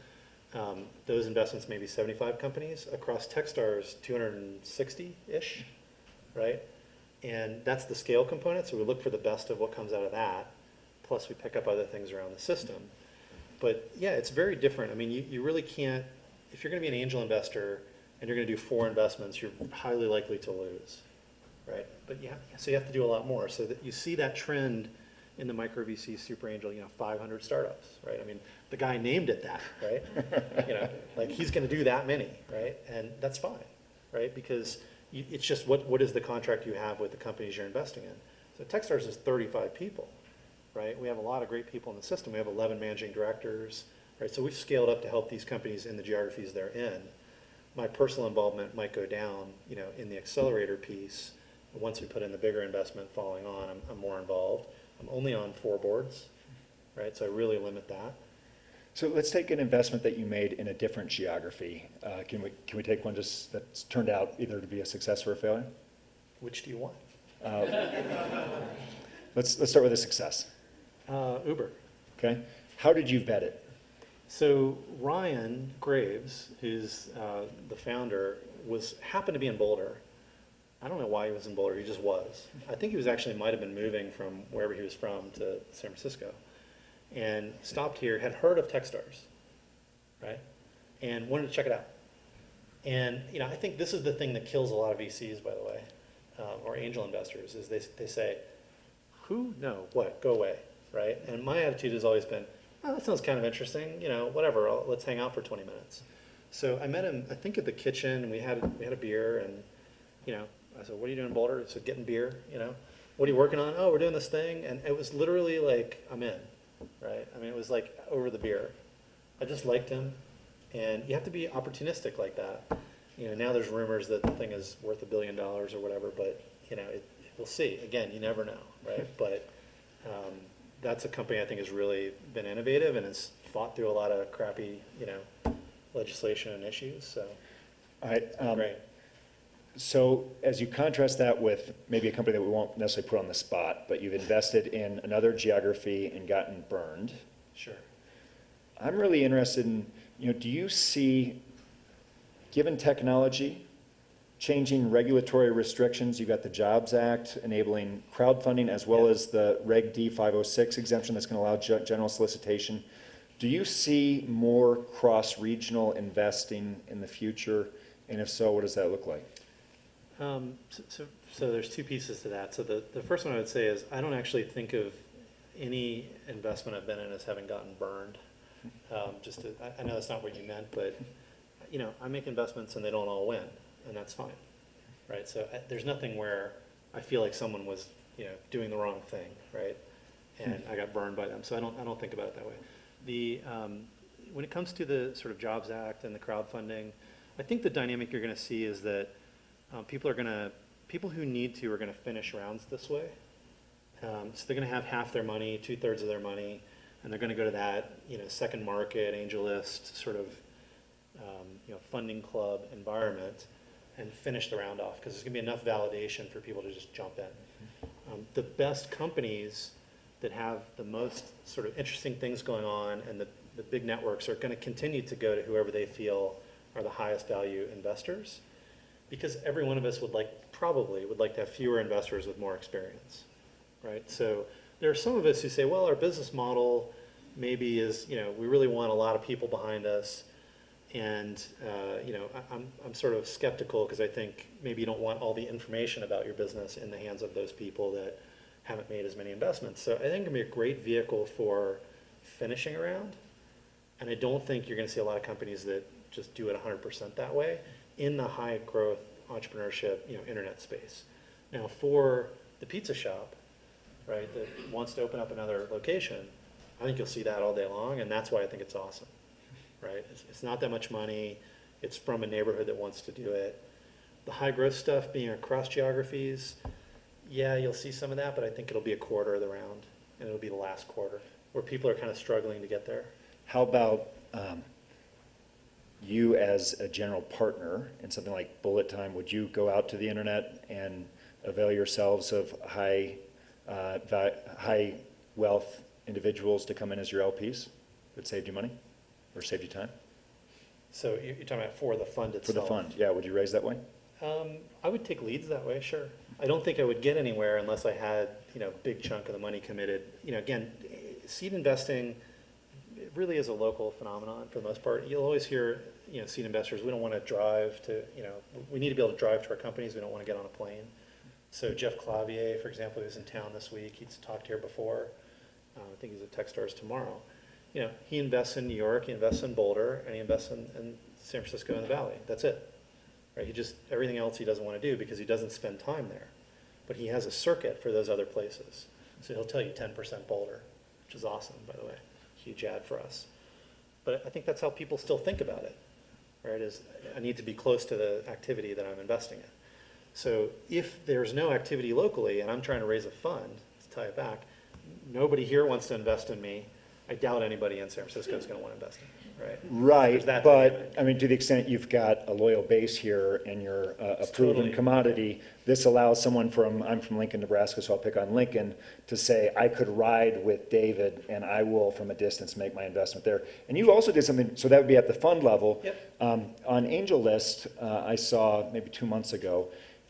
Those investments may be 75 companies. Across Techstars, 260-ish, right? And that's the scale component, so we look for the best of what comes out of that, plus we pick up other things around the system. But yeah, it's very different. I mean, you really can't, if you're going to be an angel investor and you're going to do 4 investments, you're highly likely to lose, right? But yeah, so you have to do a lot more. So that you see that trend in the micro VC super angel, you know, 500 startups, right? I mean, the guy named it that, right? You know, like he's going to do that many, right? And that's fine, right? Because it's just what is the contract you have with the companies you're investing in. So Techstars is 35 people. Right? We have a lot of great people in the system. We have 11 managing directors, right? So we've scaled up to help these companies in the geographies they're in. My personal involvement might go down, you know, in the accelerator piece. Once we put in the bigger investment following on, I'm more involved. I'm only on 4 boards, right? So I really limit that. So let's take an investment that you made in a different geography. Can we take one just that's turned out either to be a success or a failure? Which do you want? Let's start with a success. Uber. Okay. How did you vet it? So Ryan Graves, who's the founder, happened to be in Boulder. I don't know why he was in Boulder, he just was. I think he was actually might have been moving from wherever he was from to San Francisco. And stopped here, had heard of Techstars, right? And wanted to check it out. And you know, I think this is the thing that kills a lot of VCs, by the way, or angel investors, is they say, who? No, what? Go away, right? And my attitude has always been, oh, that sounds kind of interesting, you know, whatever, let's hang out for 20 minutes. So I met him, I think at the kitchen, and we had a beer, and, you know, I said, what are you doing in Boulder? He said, getting beer, you know. What are you working on? Oh, we're doing this thing. And it was literally like, I'm in, right? I mean, it was like over the beer. I just liked him, and you have to be opportunistic like that. You know, now there's rumors that the thing is worth $1 billion or whatever, but, you know, we'll see. Again, you never know, right? But that's a company I think has really been innovative and has fought through a lot of crappy, you know, legislation and issues. So, All right. great. So as you contrast that with maybe a company that we won't necessarily put on the spot, but you've invested in another geography and gotten burned. Sure. I'm really interested in do you see, given technology, changing regulatory restrictions? You got the Jobs Act enabling crowdfunding as well as the Reg D 506 exemption that's going to allow general solicitation. Do you see more cross-regional investing in the future? And if so, what does that look like? So there's two pieces to that. So the first one I would say is I don't actually think of any investment I've been in as having gotten burned. I know that's not what you meant, but I make investments and they don't all win, and that's fine, right? So there's nothing where I feel like someone was doing the wrong thing, right? And I got burned by them. So I don't think about it that way. When it comes to the sort of Jobs Act and the crowdfunding, I think the dynamic you're going to see is that people who need to are going to finish rounds this way. So they're going to have half their money, 2/3 of their money, and they're going to go to that second market, AngelList sort of funding club environment and finish the round off because there's going to be enough validation for people to just jump in. The best companies that have the most sort of interesting things going on and the big networks are going to continue to go to whoever they feel are the highest value investors, because every one of us probably would like to have fewer investors with more experience, right? So there are some of us who say, well, our business model maybe is, we really want a lot of people behind us, and I'm sort of skeptical because I think maybe you don't want all the information about your business in the hands of those people that haven't made as many investments. So I think it can be a great vehicle for finishing around, and I don't think you're going to see a lot of companies that just do it 100% that way in the high growth entrepreneurship, internet space. Now for the pizza shop, right, that wants to open up another location, I think you'll see that all day long, and that's why I think it's awesome, right? It's not that much money. It's from a neighborhood that wants to do it. The high growth stuff being across geographies, yeah, you'll see some of that, but I think it'll be a quarter of the round, and it'll be the last quarter where people are kind of struggling to get there. How about you as a general partner in something like Bullet Time? Would you go out to the internet and avail yourselves of high wealth individuals to come in as your LPs that saved you money or saved you time? So you're talking about for the fund itself? For the fund, yeah. Would you raise that way? I would take leads that way, sure. I don't think I would get anywhere unless I had, big chunk of the money committed. Again, seed investing, it really is a local phenomenon for the most part. You'll always hear, seed investors, we don't want to drive to, we need to be able to drive to our companies. We don't want to get on a plane. So Jeff Clavier, for example, who's in town this week, he's talked here before. I think he's at Techstars tomorrow. He invests in New York, he invests in Boulder, and he invests in San Francisco and the Valley. That's it. Right? Everything else he doesn't want to do because he doesn't spend time there. But he has a circuit for those other places. So he'll tell you 10% Boulder, which is awesome, by the way. Huge ad for us. But I think that's how people still think about it, right? Is I need to be close to the activity that I'm investing in. So if there's no activity locally and I'm trying to raise a fund, to tie it back, nobody here wants to invest in me. I doubt anybody in San Francisco is going to want to invest in me, right? Right, That but dynamic. I mean, to the extent you've got a loyal base here and you're a proven totally. commodity, this allows someone I'm from Lincoln, Nebraska, so I'll pick on Lincoln, to say, I could ride with David and I will from a distance make my investment there. And you also did something, so that would be at the fund level. Yep. On AngelList, I saw maybe 2 months ago,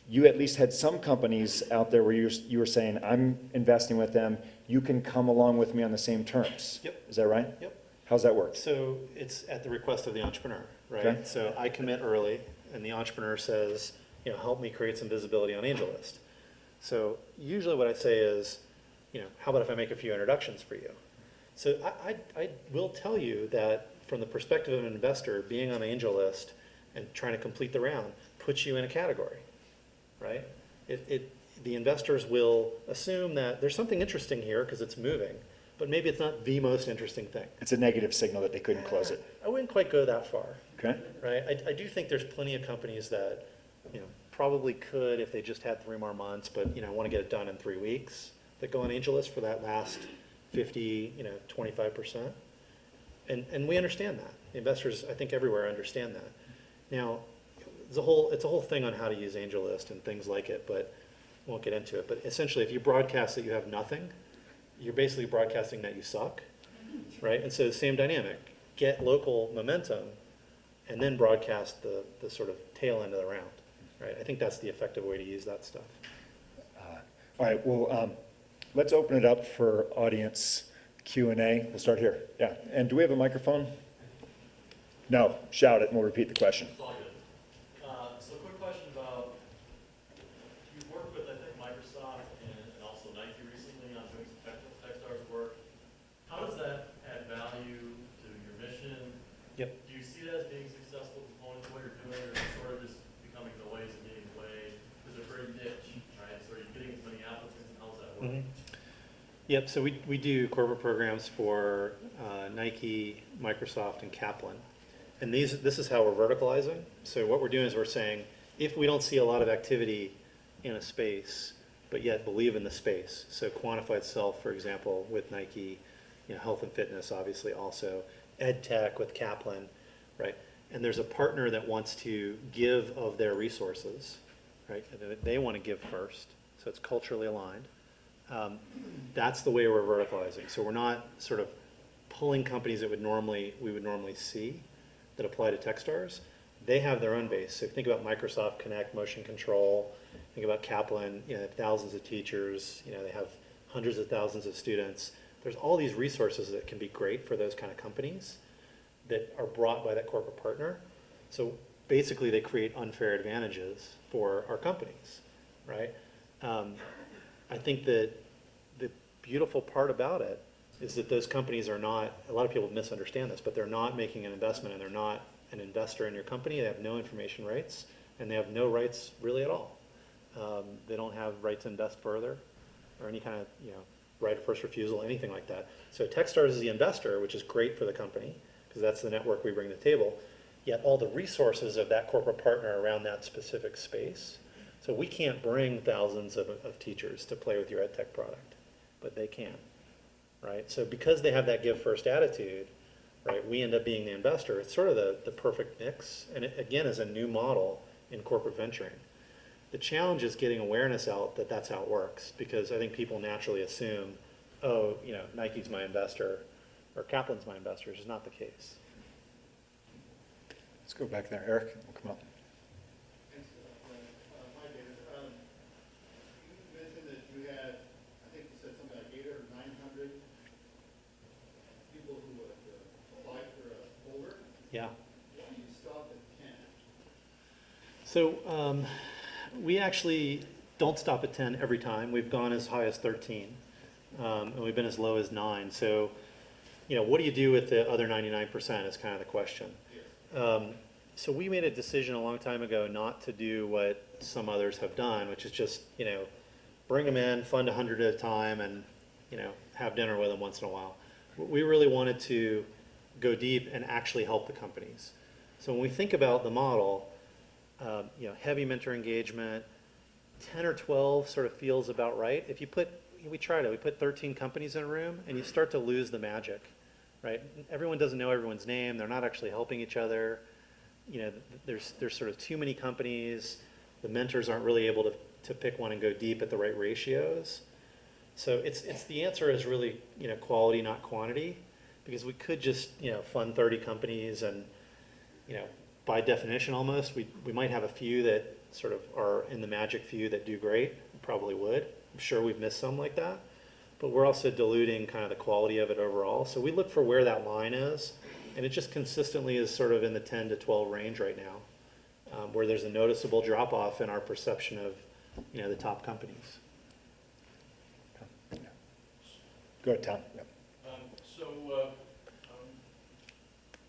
you at least had some companies out there where you were saying, I'm investing with them, you can come along with me on the same terms. Yep. Is that right? Yep. How's that work? So it's at the request of the entrepreneur, right? Okay. So I commit early, and the entrepreneur says, help me create some visibility on AngelList. So usually what I say is, how about if I make a few introductions for you? So I will tell you that from the perspective of an investor, being on AngelList and trying to complete the round puts you in a category, right? The investors will assume that there's something interesting here because it's moving, but maybe it's not the most interesting thing. It's a negative signal that they couldn't close it. I wouldn't quite go that far. Okay. Right? I do think there's plenty of companies that, probably could if they just had 3 more months, but, want to get it done in 3 weeks, that go on AngelList for that last 50, 25%. And we understand that. The investors, I think, everywhere understand that. Now, it's a whole thing on how to use AngelList and things like it, but I won't get into it. But essentially, if you broadcast that you have nothing, you're basically broadcasting that you suck, right? And so the same dynamic. get local momentum, and then broadcast the sort of tail end of the round, right? I think that's the effective way to use that stuff. All right, well, let's open it up for audience Q&A. We'll start here. Yeah, and do we have a microphone? No, shout it and we'll repeat the question. It's all good. So quick question about, you've worked with, I think, Microsoft and also Nike recently on doing some Techstars work. How does that add value to your mission? Yep. Do you see that as being a successful component to what you're doing, or is it sort of just becoming noise and getting away? Because they're very niche, right? So are you getting as many applicants, and how does that work? Yep, so we do corporate programs for Nike, Microsoft, and Kaplan. And this is how we're verticalizing. So what we're doing is we're saying, if we don't see a lot of activity in a space, but yet believe in the space, so quantified self, for example, with Nike, health and fitness, obviously also, ed tech with Kaplan, right? And there's a partner that wants to give of their resources, right? And they want to give first, so it's culturally aligned. That's the way we're verticalizing. So we're not sort of pulling companies that we would normally see that apply to Techstars. They have their own base. So if you think about Microsoft Connect, Motion Control, think about Kaplan, they have thousands of teachers, they have hundreds of thousands of students. There's all these resources that can be great for those kind of companies that are brought by that corporate partner. So basically they create unfair advantages for our companies, right? I think that the beautiful part about it is that those companies are not, a lot of people misunderstand this, but they're not making an investment and they're not an investor in your company. They have no information rights and they have no rights really at all. They don't have right to invest further or any kind of right of first refusal, anything like that. So Techstars is the investor, which is great for the company because that's the network we bring to the table. Yet all the resources of that corporate partner around that specific space. So we can't bring thousands of teachers to play with your ed tech product, but they can. Right? So because they have that give first attitude, right, we end up being the investor. It's sort of the perfect mix. And it, again, is a new model in corporate venturing. The challenge is getting awareness out that that's how it works, because I think people naturally assume, oh, Nike's my investor or Kaplan's my investor, which is not the case. Let's go back there. Eric, we'll come up. Hi, David. You mentioned that you had, I think you said something like 800 or 900 people who would apply for a folder. Yeah. Why do you stop at 10? So we actually don't stop at 10 every time. We've gone as high as 13, and we've been as low as 9. So, what do you do with the other 99% is kind of the question. So we made a decision a long time ago not to do what some others have done, which is just, bring them in, fund 100 at a time, and, have dinner with them once in a while. We really wanted to go deep and actually help the companies. So when we think about the model, heavy mentor engagement, 10 or 12 sort of feels about right. If you we put 13 companies in a room and you start to lose the magic, right? Everyone doesn't know everyone's name. They're not actually helping each other. There's sort of too many companies. The mentors aren't really able to pick one and go deep at the right ratios. So it's the answer is really, quality, not quantity, because we could just, fund 30 companies and, by definition almost, we might have a few that sort of are in the magic few that do great. We probably would. I'm sure we've missed some like that. But we're also diluting kind of the quality of it overall. So we look for where that line is, and it just consistently is sort of in the 10 to 12 range right now, where there's a noticeable drop-off in our perception of, the top companies. Go ahead, Tom. Yep. So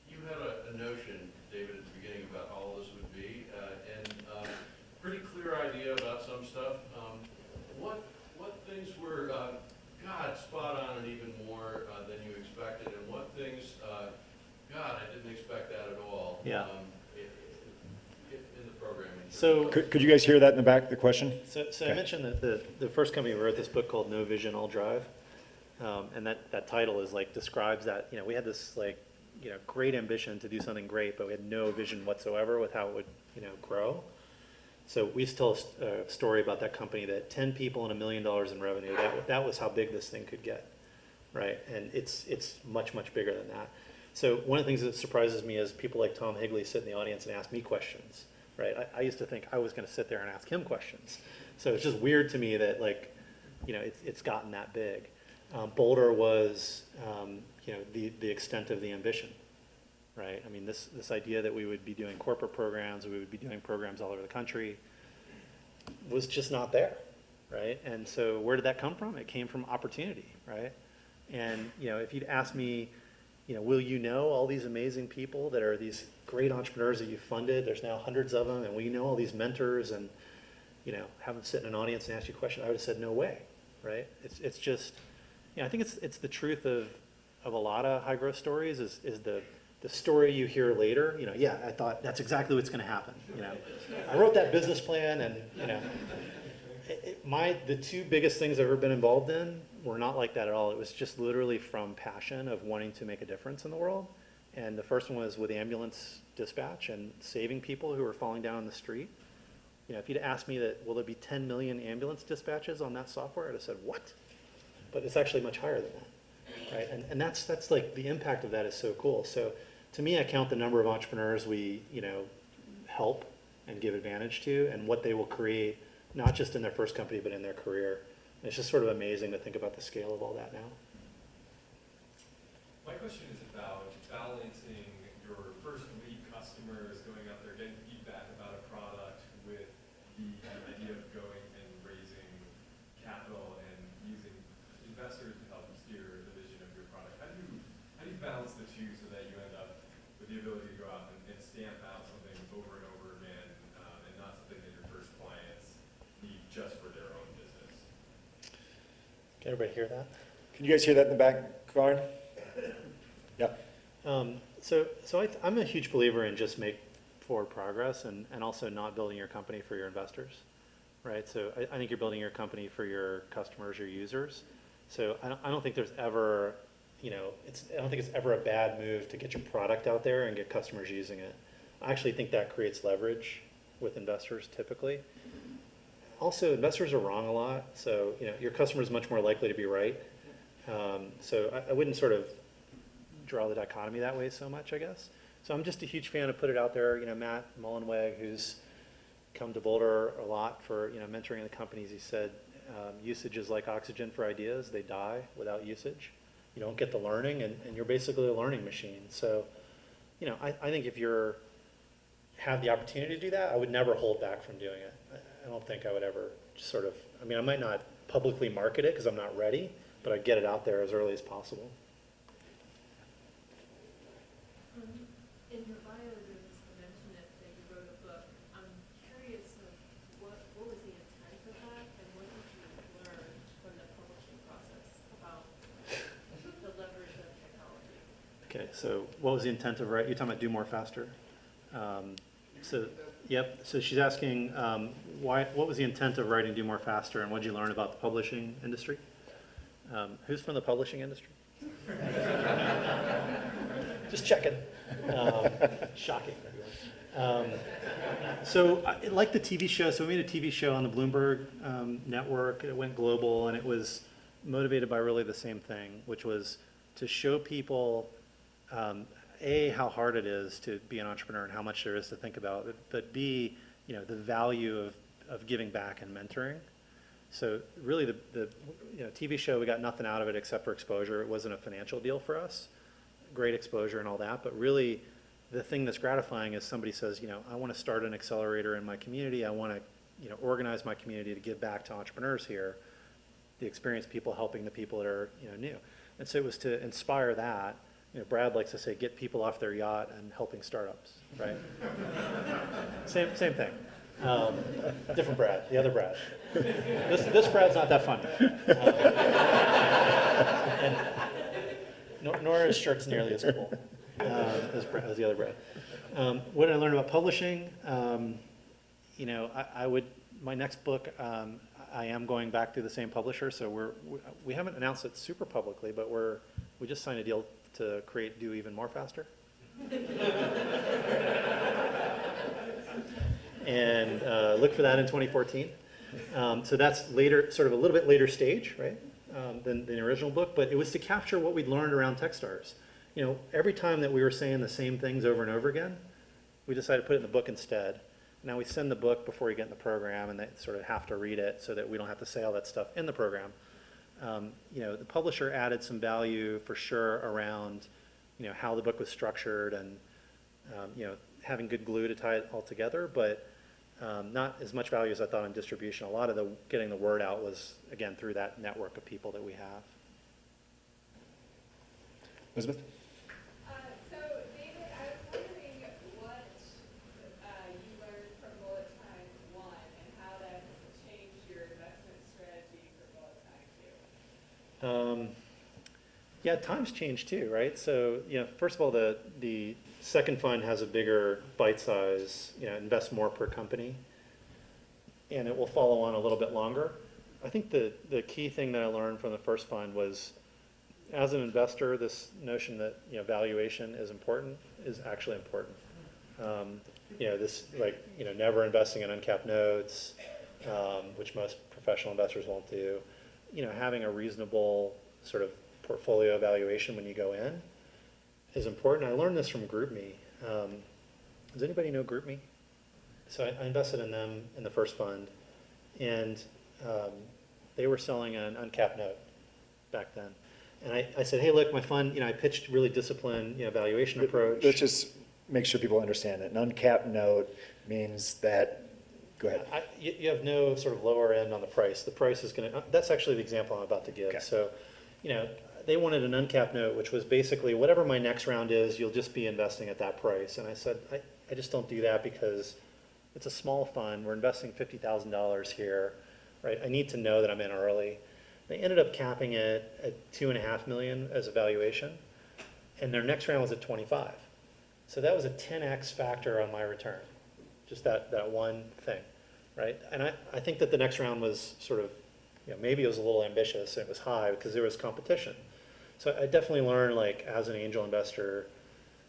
you had a notion, David, at the beginning about how all this would be, and pretty clear idea about some stuff. What things were, spot on and even more than you expected, and what things, I didn't expect that at all. Yeah. In the programming. So Could you guys hear that in the back, the question? So Okay. I mentioned that the first company wrote this book called No Vision, All Drive. And that title is describes that, we had this great ambition to do something great, but we had no vision whatsoever with how it would, grow. So we used to tell a story about that company that 10 people and $1 million in revenue, that was how big this thing could get, right? And it's much, much bigger than that. So one of the things that surprises me is people like Tom Higley sit in the audience and ask me questions, right? I used to think I was going to sit there and ask him questions. So it's just weird to me that, like, you know, it's gotten that big. Boulder was, you know, the extent of the ambition, right? I mean, this idea that we would be doing corporate programs, we would be doing programs all over the country, was just not there, right? And so where did that come from? It came from opportunity, right? And, you know, if you'd asked me, you know, will you know all these amazing people that are these great entrepreneurs that you've funded? There's now hundreds of them, and we know all these mentors, and, you know, have them sit in an audience and ask you a question. I would have said, no way, right? It's just, you know, I think it's the truth of a lot of high growth stories is the story you hear later. You know, yeah, I thought that's exactly what's going to happen. You know, I wrote that business plan, and, you know, the two biggest things I've ever been involved in were not like that at all. It was just literally from passion of wanting to make a difference in the world. And the first one was with ambulance dispatch and saving people who were falling down on the street. You know, if you'd asked me that, will there be 10 million ambulance dispatches on that software? I'd have said, what? But it's actually much higher than that, right? And that's like, the impact of that is so cool. So to me, I count the number of entrepreneurs we, you know, help and give advantage to, and what they will create, not just in their first company, but in their career. And it's just sort of amazing to think about the scale of all that now. My question is about balancing your first lead customers, going out there, getting feedback about a product, with the idea of going and raising capital and using investors to help steer the vision of your product. How do you balance the two so that you end up with the ability to go out and stamp out something over and over again, and not something that your first clients need just for their own business? Can everybody hear that? Can you guys hear that in the back, Cohen? Yeah. I'm a huge believer in just make forward progress, and also not building your company for your investors, right? So I think you're building your company for your customers, your users. So I don't think there's ever, you know, I don't think it's ever a bad move to get your product out there and get customers using it. I actually think that creates leverage with investors typically. Also, investors are wrong a lot, so, you know, your customer is much more likely to be right. So I wouldn't sort of draw the dichotomy that way so much, I guess. So I'm just a huge fan of put it out there. You know, Matt Mullenweg, who's come to Boulder a lot for, you know, mentoring the companies, he said, usage is like oxygen for ideas. They die without usage. You don't get the learning, and you're basically a learning machine. So, you know, I think if you're have the opportunity to do that, I would never hold back from doing it. I don't think I would ever sort of, I mean, I might not publicly market it because I'm not ready, but I'd get it out there as early as possible. In your bio, there's a mention that you wrote a book. I'm curious of what was the intent of that, and what did you learn from the publishing process about the leverage of technology? Okay, so what was the intent of you're talking about do more faster? Yep, so she's asking what was the intent of writing Do More Faster, and what did you learn about the publishing industry? Who's from the publishing industry? Just checking. Shocking. So like the TV show, so we made a TV show on the Bloomberg network. It went global, and it was motivated by really the same thing, which was to show people A, how hard it is to be an entrepreneur and how much there is to think about, but B, you know, the value of giving back and mentoring. So really the you know, TV show, we got nothing out of it except for exposure. It wasn't a financial deal for us. Great exposure and all that, but really the thing that's gratifying is somebody says, you know, I want to start an accelerator in my community. I want to, you know, organize my community to give back to entrepreneurs here, the experienced people helping the people that are, you know, new. And so it was to inspire that. You know, Brad likes to say, get people off their yacht and helping startups, right? same thing. Different Brad, the other Brad. This Brad's not that funny. Nor are his shirts nearly as cool as the other Brad. What did I learn about publishing? You know, my next book, I am going back to the same publisher, so we haven't announced it super publicly, but we just signed a deal to do even more faster. And look for that in 2014. So that's later, sort of a little bit later stage, right, than the original book, but it was to capture what we'd learned around Techstars. you know, every time that we were saying the same things over and over again, we decided to put it in the book instead. Now we send the book before you get in the program, and they sort of have to read it so that we don't have to say all that stuff in the program. You know, the publisher added some value for sure around, you know, how the book was structured and, you know, having good glue to tie it all together, but not as much value as I thought on distribution. A lot of the getting the word out was, again, through that network of people that we have. Elizabeth? So, David, I was wondering what you learned from Bullet Time 1 and how that has changed your investment strategy for Bullet Time 2. Yeah, times change too, right? So, you know, first of all, the second fund has a bigger bite size, you know, invest more per company, and it will follow on a little bit longer. I think the key thing that I learned from the first fund was, as an investor, this notion that, you know, valuation is important is actually important. You know, this, like, you know, never investing in uncapped notes, which most professional investors won't do. You know, having a reasonable sort of portfolio evaluation when you go in is important. I learned this from GroupMe. Does anybody know GroupMe? So I invested in them in the first fund, and they were selling an uncapped note back then. And I said, hey, look, my fund, you know, I pitched really disciplined, you know, valuation approach. Let's just make sure people understand that. An uncapped note means that, go ahead. You have no sort of lower end on the price. The price is going to, that's actually the example I'm about to give. Okay. So, you know, they wanted an uncapped note, which was basically whatever my next round is, you'll just be investing at that price. And I said, I just don't do that because it's a small fund. We're investing $50,000 here, right? I need to know that I'm in early. They ended up capping it at $2.5 million as a valuation, and their next round was at 25. So that was a 10x factor on my return, just that one thing, right? And I think that the next round was sort of, you know, maybe it was a little ambitious and it was high because there was competition. So I definitely learned, like, as an angel investor,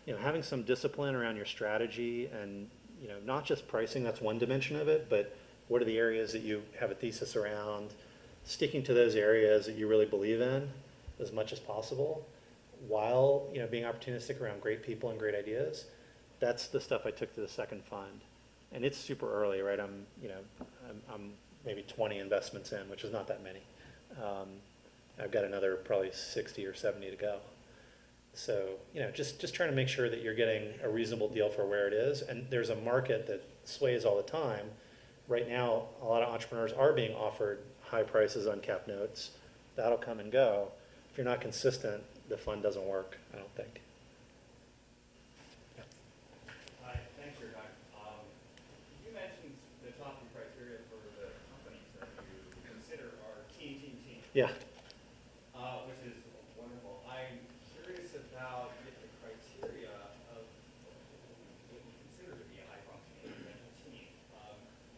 you know, having some discipline around your strategy and, you know, not just pricing, that's one dimension of it, but what are the areas that you have a thesis around, sticking to those areas that you really believe in as much as possible, while, you know, being opportunistic around great people and great ideas. That's the stuff I took to the second fund, and it's super early, right? I'm maybe 20 investments in, which is not that many. I've got another probably 60 or 70 to go. So, you know, just trying to make sure that you're getting a reasonable deal for where it is, and there's a market that sways all the time. Right now, a lot of entrepreneurs are being offered high prices on cap notes. That'll come and go. If you're not consistent, the fund doesn't work, I don't think. Hi, thanks for your time. You mentioned the top three criteria for the companies that you consider are team. Yeah. Which is wonderful. I'm curious about if the criteria of what you consider to be a high-functioning individual team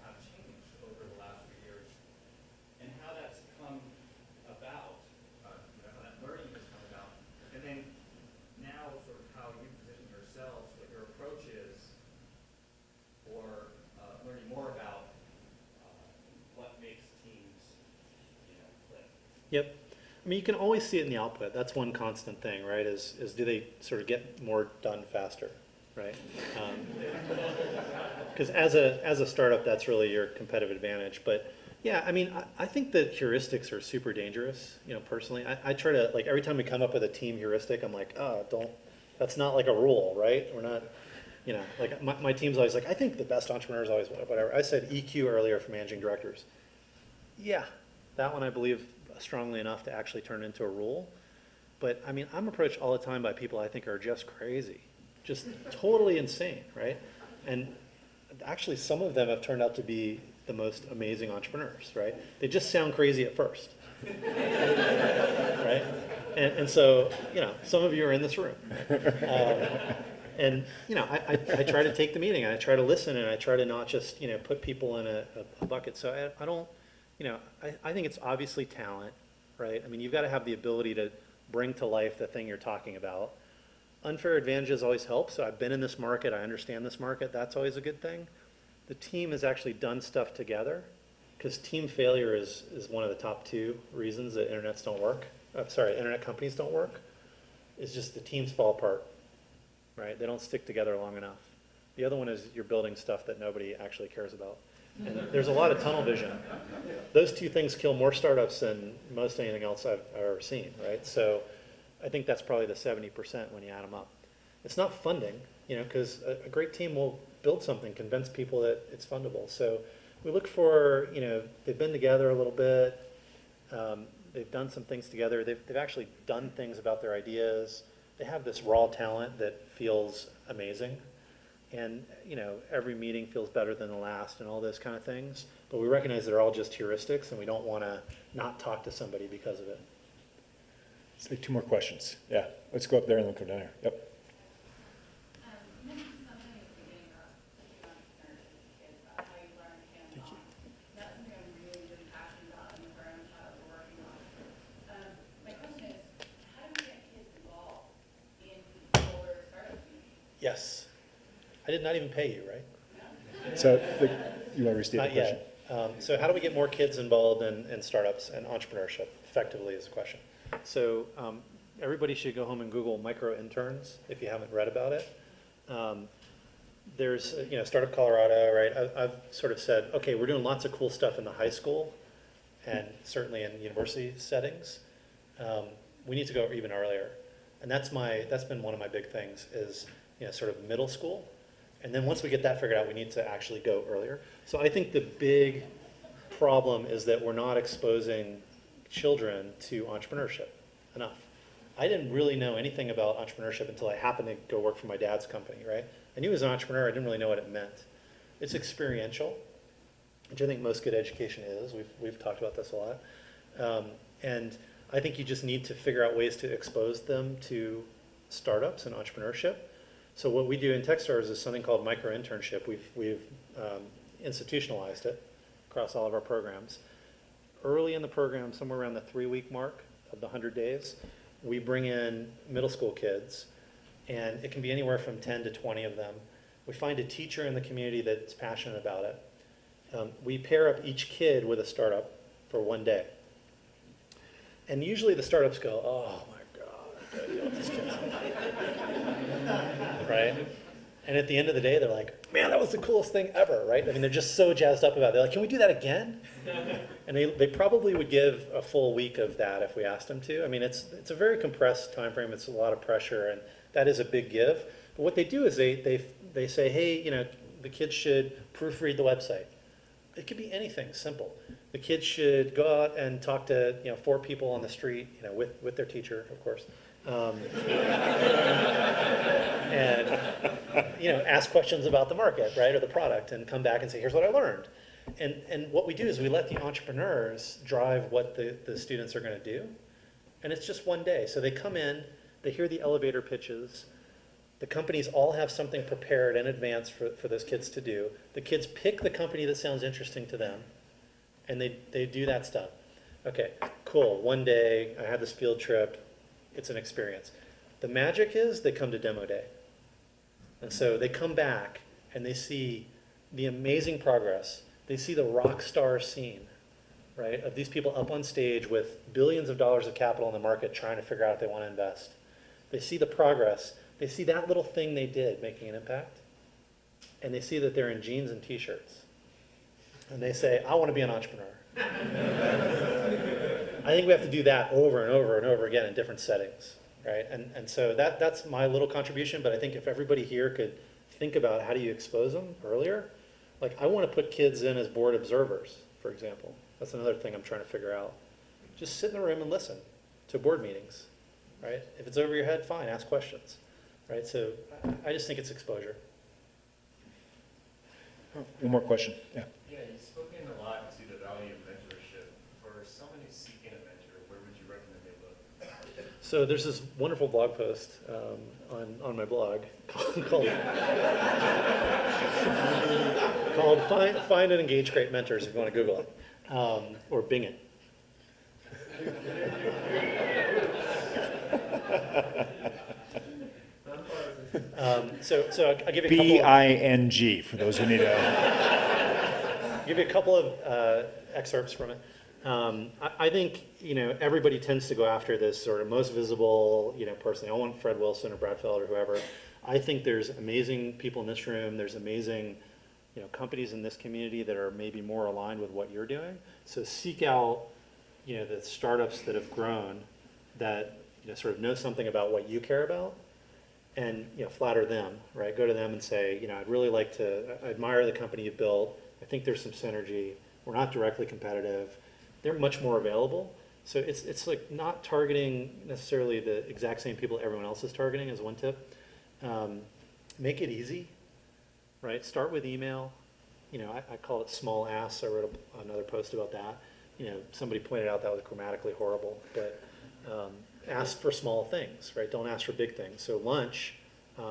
have changed over the last few years, and how that's come about, how that learning has come about, and then now sort of how you position yourselves, what your approach is for learning more about what makes teams, you know, click. Yep. I mean, you can always see it in the output. That's one constant thing, right? Is do they sort of get more done faster, right? Because as a startup, that's really your competitive advantage. But yeah, I mean, I think that heuristics are super dangerous. You know, personally, I try to, like, every time we come up with a team heuristic, I'm like, oh, don't. That's not like a rule, right? We're not. You know, like my team's always like, I think the best entrepreneurs always whatever. I said EQ earlier for managing directors. Yeah, that one I believe strongly enough to actually turn into a rule. But I mean, I'm approached all the time by people I think are just crazy, just totally insane, right? And actually some of them have turned out to be the most amazing entrepreneurs, right? They just sound crazy at first, right? And so, you know, some of you are in this room. And, you know, I try to take the meeting, and I try to listen, and I try to not just, you know, put people in a bucket. So I don't, you know, I think it's obviously talent, right? I mean, you've got to have the ability to bring to life the thing you're talking about. Unfair advantages always help. So I've been in this market. I understand this market. That's always a good thing. The team has actually done stuff together, because team failure is one of the top 2 reasons that internet companies don't work. is just the teams fall apart, right? They don't stick together long enough. The other one is you're building stuff that nobody actually cares about. And there's a lot of tunnel vision. Those two things kill more startups than most anything else I've ever seen, right? So I think that's probably the 70% when you add them up. It's not funding, because a great team will build something, convince people that it's fundable. So we look for, they've been together a little bit, they've done some things together, they've actually done things about their ideas, they have this raw talent that feels amazing, and every meeting feels better than the last and all those kind of things, but we recognize they're all just heuristics and we don't want to not talk to somebody because of it. Let's take 2 more questions. Yeah, let's go up there and then come down here. Yep. You mentioned something at the beginning about teaching entrepreneurship to kids, about how you learn hands-on. That's something I'm really, really passionate about in the program that we're working on. My question is, how do we get kids involved in solar startup community? Yes. I did not even pay you, right? So you want to restate the Not question? yet. So how do we get more kids involved in startups and entrepreneurship effectively is the question. So everybody should go home and Google micro interns if you haven't read about it. There's, Startup Colorado, right? I've sort of said, okay, we're doing lots of cool stuff in the high school and certainly in university settings. We need to go even earlier. And that's been one of my big things is, sort of middle school. And then once we get that figured out, we need to actually go earlier. So I think the big problem is that we're not exposing children to entrepreneurship enough. I didn't really know anything about entrepreneurship until I happened to go work for my dad's company, right? I knew he was an entrepreneur, I didn't really know what it meant. It's experiential, which I think most good education is. We've talked about this a lot. And I think you just need to figure out ways to expose them to startups and entrepreneurship. So what we do in Techstars is something called micro-internship. We've institutionalized it across all of our programs. Early in the program, somewhere around the 3-week mark of the 100 days, we bring in middle school kids, and it can be anywhere from 10 to 20 of them. We find a teacher in the community that's passionate about it. We pair up each kid with a startup for 1 day. And usually the startups go, oh my God, I gotta deal with this kid. Right? And at the end of the day, they're like, man, that was the coolest thing ever, right? I mean, they're just so jazzed up about it. They're like, can we do that again? And they probably would give a full week of that if we asked them to. I mean, it's a very compressed time frame. It's a lot of pressure, and that is a big give. But what they do is they say, hey, the kids should proofread the website. It could be anything simple. The kids should go out and talk to 4 people on the street, with their teacher, of course. And ask questions about the market, right, or the product, and come back and say, here's what I learned. And what we do is we let the entrepreneurs drive what the students are going to do, and it's just 1 day. So they come in, they hear the elevator pitches. The companies all have something prepared in advance for those kids to do. The kids pick the company that sounds interesting to them, and they do that stuff. Okay, cool. 1 day, I had this field trip. It's an experience. The magic is they come to demo day. And so they come back and they see the amazing progress. They see the rock star scene, right, of these people up on stage with billions of dollars of capital in the market trying to figure out if they want to invest. They see the progress. They see that little thing they did making an impact. And they see that they're in jeans and t-shirts. And they say, I want to be an entrepreneur. I think we have to do that over and over and over again in different settings, right? And so that's my little contribution, but I think if everybody here could think about how do you expose them earlier, like I want to put kids in as board observers, for example. That's another thing I'm trying to figure out. Just sit in the room and listen to board meetings, right? If it's over your head, fine, ask questions, right? So I just think it's exposure. One more question. Yeah. Yeah, you've spoken a lot to the value of mentorship. For someone who's seeking a mentor, where would you recommend they look? So there's this wonderful blog post on my blog called Find and Engage Great Mentors, if you want to Google it, or Bing it. So I'll give you a couple B-I-N-G, for those who need to. give you a couple of excerpts from it. I think, everybody tends to go after this sort of most visible, person. I don't want Fred Wilson or Brad Feld or whoever. I think there's amazing people in this room. There's amazing, companies in this community that are maybe more aligned with what you're doing. So seek out, the startups that have grown that, sort of know something about what you care about, and, flatter them, right? Go to them and say, I'd really like to, I admire the company you built. I think there's some synergy. We're not directly competitive. They're much more available. So it's like not targeting necessarily the exact same people everyone else is targeting as one tip. Make it easy, right? Start with email. I call it small asks. I wrote another post about that. Somebody pointed out that was grammatically horrible, but ask for small things, right? Don't ask for big things. So lunch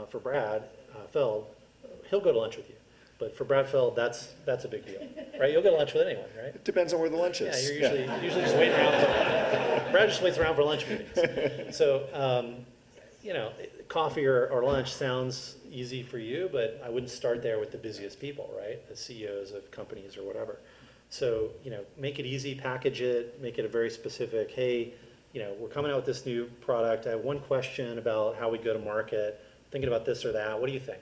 for Brad Feld, he'll go to lunch with you. But for Brad Feld, that's a big deal, right? You'll go to lunch with anyone, right? It depends on where the lunch Yeah, is. you're usually just waiting around for, Brad just waits around for lunch meetings. So, coffee or lunch sounds easy for you, but I wouldn't start there with the busiest people, right? The CEOs of companies or whatever. So, make it easy, package it, make it a very specific, hey, we're coming out with this new product. I have one question about how we go to market, thinking about this or that. What do you think?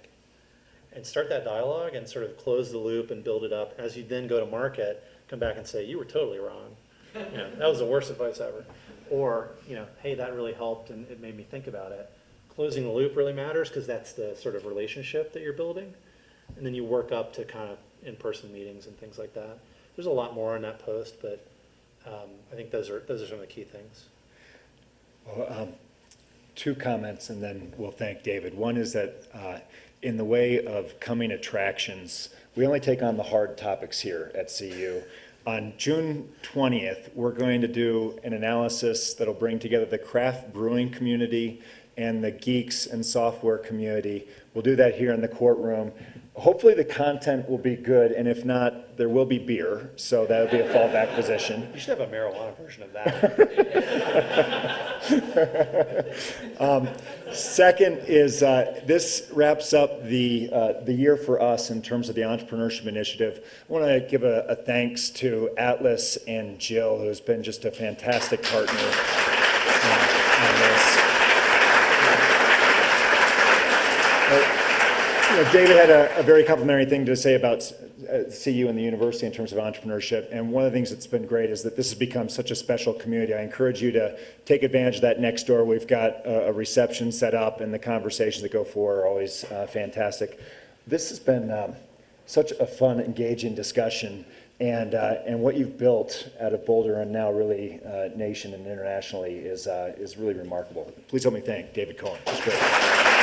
And start that dialogue and sort of close the loop and build it up. As you then go to market, come back and say, you were totally wrong. That was the worst advice ever. Or, hey, that really helped and it made me think about it. Closing the loop really matters because that's the sort of relationship that you're building. And then you work up to kind of in-person meetings and things like that. There's a lot more in that post, but I think those are some of the key things. Well, two comments, and then we'll thank David. One is that in the way of coming attractions, we only take on the hard topics here at CU. On June 20th, we're going to do an analysis that'll bring together the craft brewing community and the geeks and software community. We'll do that here in the courtroom. Hopefully the content will be good, and if not, there will be beer, so that'll be a fallback position. You should have a marijuana version of that. Second is this wraps up the year for us in terms of the entrepreneurship initiative. I want to give a thanks to Atlas and Jill, who's been just a fantastic partner on this. David had a very complimentary thing to say about CU and the university in terms of entrepreneurship, and one of the things that's been great is that this has become such a special community. I encourage you to take advantage of that next door. We've got a reception set up, and the conversations that go forward are always fantastic. This has been such a fun, engaging discussion, and what you've built out of Boulder and now really nation and internationally is really remarkable. Please help me thank David Cohen. It's great.